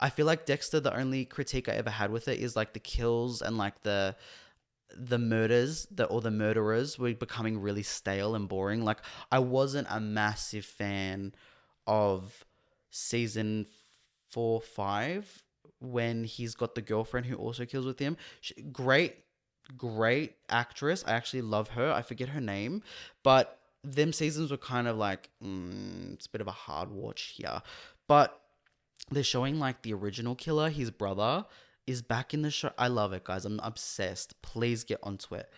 I feel like Dexter, the only critique I ever had with it is like the kills and like the murders, or the murderers were becoming really stale and boring. Like, I wasn't a massive fan of season 4, 5 when he's got the girlfriend who also kills with him. Great actress. I actually love her. I forget her name, but them seasons were kind of like, it's a bit of a hard watch here. But they're showing like the original killer, his brother, is back in the show. I love it, guys. I'm obsessed. Please get onto it.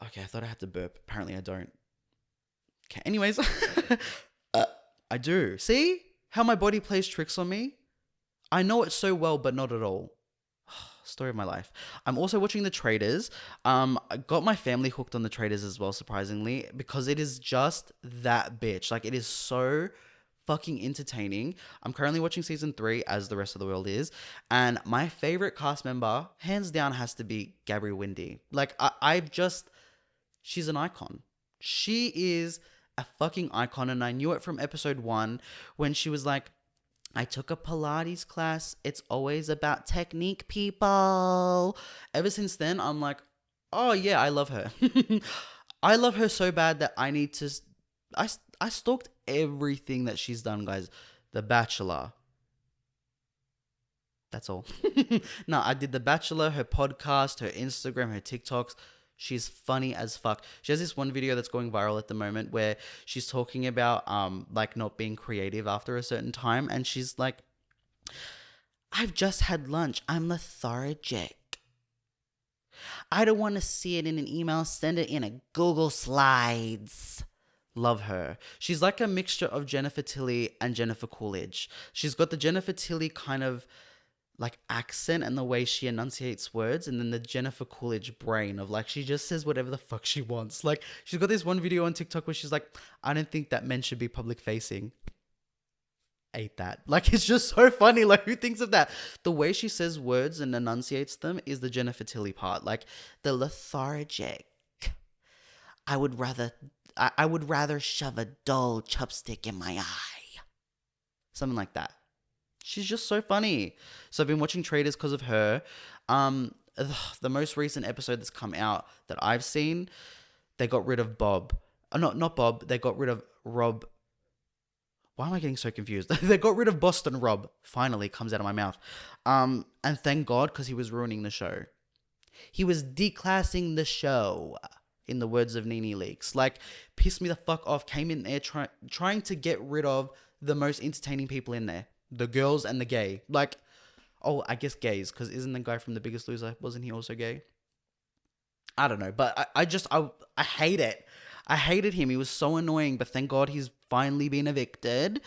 Okay, I thought I had to burp. Apparently I don't. Okay, anyways. I do. See how my body plays tricks on me? I know it so well, but not at all. Story of my life. I'm also watching The Traitors. I got my family hooked on The Traitors as well, surprisingly, because it is just that bitch. Like, it is so fucking entertaining. I'm currently watching season 3, as the rest of the world is, and my favorite cast member, hands down, has to be Gabby Windey. Like, she's an icon. She is a fucking icon, and I knew it from episode 1 when she was like, I took a Pilates class. It's always about technique, people. Ever since then, I'm like, oh yeah, I love her. I love her so bad that I need to... I stalked everything that she's done, guys. The Bachelor. That's all. No, I did The Bachelor, her podcast, her Instagram, her TikToks. She's funny as fuck. She has this one video that's going viral at the moment where she's talking about like not being creative after a certain time, and she's like, I've just had lunch. I'm lethargic. I don't want to see it in an email. Send it in a Google Slides. Love her. She's like a mixture of Jennifer Tilly and Jennifer Coolidge. She's got the Jennifer Tilly kind of like accent and the way she enunciates words, and then the Jennifer Coolidge brain of like, she just says whatever the fuck she wants. Like, she's got this one video on TikTok where she's like, I don't think that men should be public facing. Ate that. Like, it's just so funny. Like, who thinks of that? The way she says words and enunciates them is the Jennifer Tilly part. Like, the lethargic. I would rather shove a dull chopstick in my eye. Something like that. She's just so funny. So I've been watching Traitors because of her. the most recent episode that's come out that I've seen, they got rid of Bob. Not Bob. They got rid of Rob. Why am I getting so confused? They got rid of Boston Rob. Finally comes out of my mouth. And thank God, because he was ruining the show. He was declassing the show, in the words of Nene Leakes. Like, pissed me the fuck off. Came in there trying to get rid of the most entertaining people in there. The girls and the gay. Like, oh, I guess gays, because isn't the guy from The Biggest Loser, wasn't he also gay? I don't know, but I hate it. I hated him. He was so annoying, but thank God he's finally been evicted.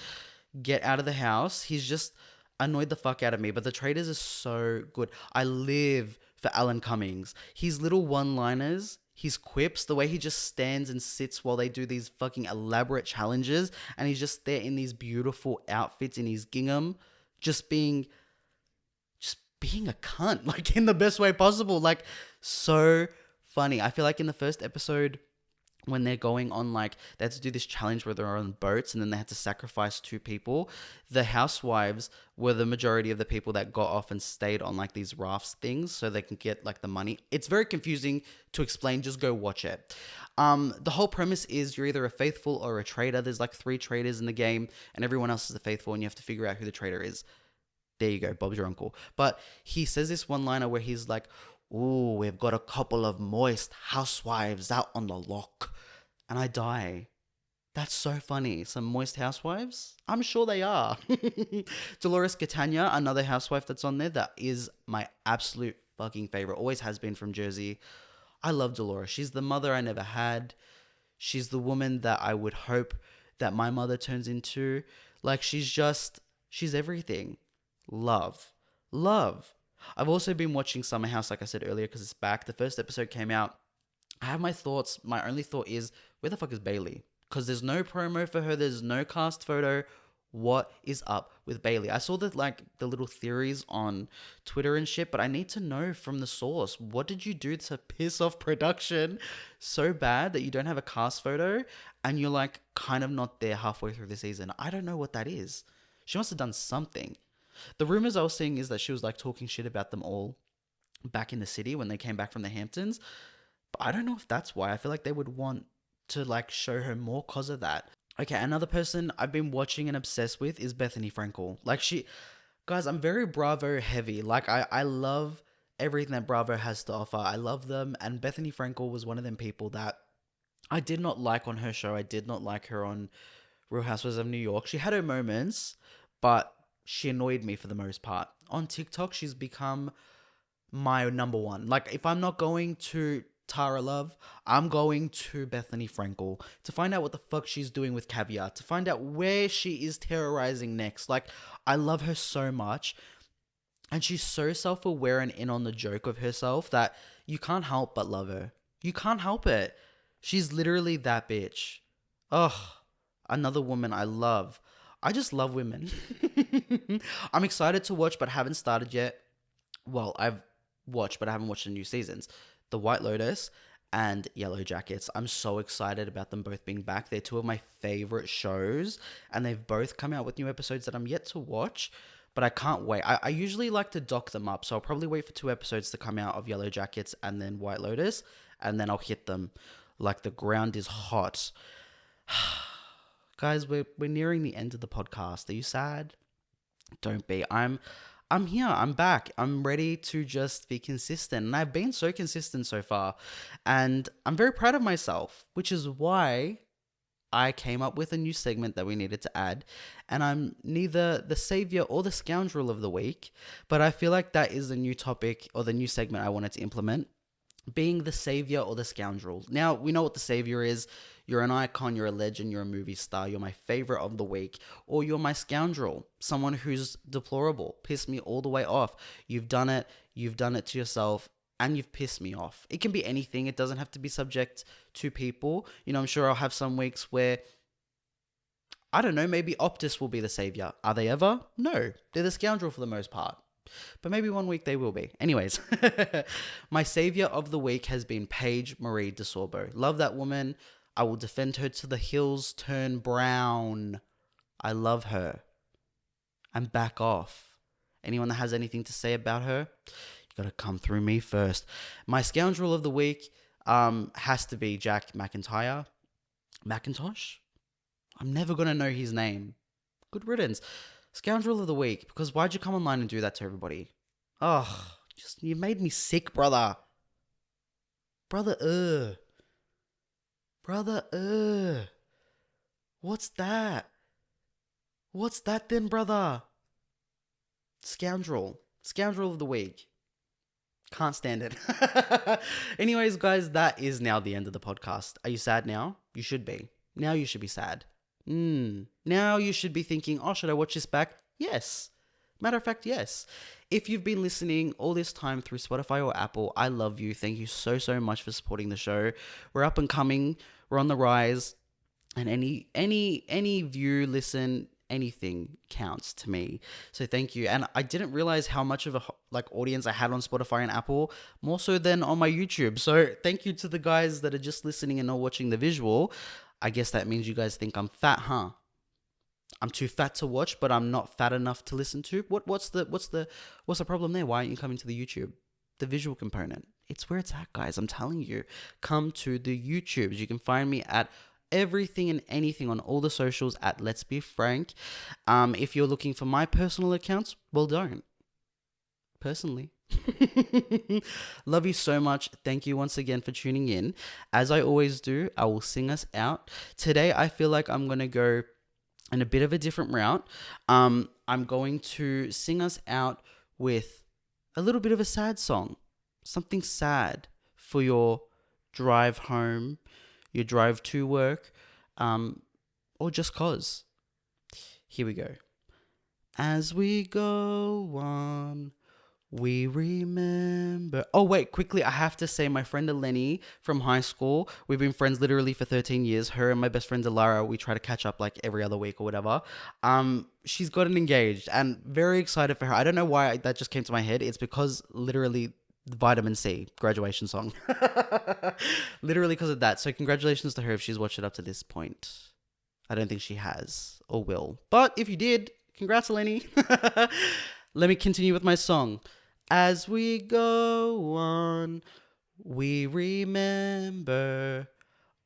Get out of the house. He's just annoyed the fuck out of me, but the Traitors are so good. I live for Alan Cummings. His little one-liners, his quips, the way he just stands and sits while they do these fucking elaborate challenges, and he's just there in these beautiful outfits in his gingham, just being a cunt, like, in the best way possible. Like, so funny. I feel like in the first episode, when they're going on, like, they had to do this challenge where they're on boats and then they had to sacrifice 2 people. The housewives were the majority of the people that got off and stayed on, like, these rafts things so they can get, like, the money. It's very confusing to explain. Just go watch it. The whole premise is you're either a faithful or a traitor. There's, like, 3 traitors in the game and everyone else is a faithful, and you have to figure out who the traitor is. There you go. Bob's your uncle. But he says this one-liner where he's like, "Ooh, we've got a couple of moist housewives out on the lock." And I die. That's so funny. Some moist housewives? I'm sure they are. Dolores Catania, another housewife that's on there, that is my absolute fucking favorite. Always has been, from Jersey. I love Dolores. She's the mother I never had. She's the woman that I would hope that my mother turns into. Like, she's everything. Love. I've also been watching Summer House, like I said earlier, because it's back. The first episode came out. I have my thoughts. My only thought is, where the fuck is Bailey? Because there's no promo for her. There's no cast photo. What is up with Bailey? I saw the little theories on Twitter and shit, but I need to know from the source. What did you do to piss off production so bad that you don't have a cast photo and you're, like, kind of not there halfway through the season? I don't know what that is. She must have done something. The rumors I was seeing is that she was, like, talking shit about them all back in the city when they came back from the Hamptons. But I don't know if that's why. I feel like they would want to, like, show her more because of that. Okay, another person I've been watching and obsessed with is Bethany Frankel. Like, guys, I'm very Bravo heavy. Like, I love everything that Bravo has to offer. I love them. And Bethany Frankel was one of them people that I did not like on her show. I did not like her on Real Housewives of New York. She had her moments, but she annoyed me for the most part. On TikTok, she's become my number one. Like, if I'm not going to Tara Love, I'm going to Bethany Frankel to find out what the fuck she's doing with Caviar, to find out where she is terrorizing next. Like, I love her so much. And she's so self-aware and in on the joke of herself that you can't help but love her. You can't help it. She's literally that bitch. Ugh, another woman I love. I just love women. I'm excited to watch, but haven't started yet. Well, I've watched, but I haven't watched the new seasons. The White Lotus and Yellow Jackets. I'm so excited about them both being back. They're 2 of my favorite shows, and they've both come out with new episodes that I'm yet to watch, but I can't wait. I usually like to dock them up, so I'll probably wait for 2 episodes to come out of Yellow Jackets and then White Lotus, and then I'll hit them like the ground is hot. Guys, we're nearing the end of the podcast. Are you sad? Don't be. I'm here. I'm back. I'm ready to just be consistent. And I've been so consistent so far. And I'm very proud of myself, which is why I came up with a new segment that we needed to add. And I'm neither the savior or the scoundrel of the week, but I feel like that is the new topic or the new segment I wanted to implement. Being the savior or the scoundrel. Now, we know what the savior is. You're an icon, you're a legend, you're a movie star, you're my favorite of the week, or you're my scoundrel, someone who's deplorable, pissed me all the way off. You've done it to yourself, and you've pissed me off. It can be anything. It doesn't have to be subject to people. You know, I'm sure I'll have some weeks where, I don't know, maybe Optus will be the savior. Are they ever? No, they're the scoundrel for the most part. But maybe one week they will be. Anyways, my savior of the week has been Paige DeSorbo. Love that woman. I will defend her till the hills turn brown. I love her. And back off. Anyone that has anything to say about her, Gotta come through me first. My scoundrel of the week has to be Jack McIntyre. McIntosh? I'm never gonna know his name. Good riddance. Scoundrel of the week, because why'd you come online and do that to everybody? Oh, you made me sick, brother. Brother, What's that? What's that then, brother? Scoundrel. Scoundrel of the week. Can't stand it. Anyways, guys, that is now the end of the podcast. Are you sad now? You should be. Now you should be sad. Now you should be thinking, oh, should I watch this back? Yes. Matter of fact, yes. If you've been listening all this time through Spotify or Apple, I love you. Thank you so, so much for supporting the show. We're up and coming. We're on the rise. And any view, listen, anything counts to me. So thank you. And I didn't realize how much of a audience I had on Spotify and Apple, more so than on my YouTube. So thank you to the guys that are just listening and not watching the visual. I guess that means you guys think I'm fat, huh? I'm too fat to watch, but I'm not fat enough to listen to. What's the problem there? Why aren't you coming to the YouTube? The visual component. It's where it's at, guys. I'm telling you. Come to the YouTubes. You can find me at everything and anything on all the socials at Let's Be Frank. If you're looking for my personal accounts, well, don't. Personally. Love you so much. Thank you once again for tuning in. As I always do, I will sing us out. Today, I feel like I'm going to go in a bit of a different route. I'm going to sing us out with a little bit of a sad song. Something sad for your drive home, your drive to work, or just cause. Here we go. As we go on, we remember. Oh, wait, quickly, I have to say my friend Eleni from high school, we've been friends literally for 13 years. Her and my best friend Delara, we try to catch up like every other week or whatever. She's gotten engaged and very excited for her. I don't know why that just came to my head. It's because literally Vitamin C graduation song. Literally because of that. So congratulations to her if she's watched it up to this point. I don't think she has or will. But if you did, congrats, Eleni. Let me continue with my song. As we go on, we remember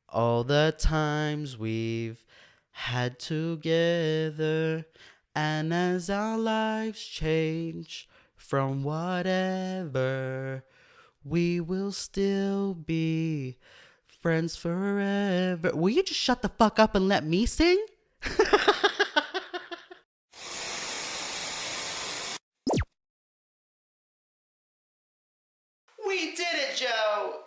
all the times we've had together. And as our lives change from whatever, we will still be friends forever. Will you just shut the fuck up and let me sing?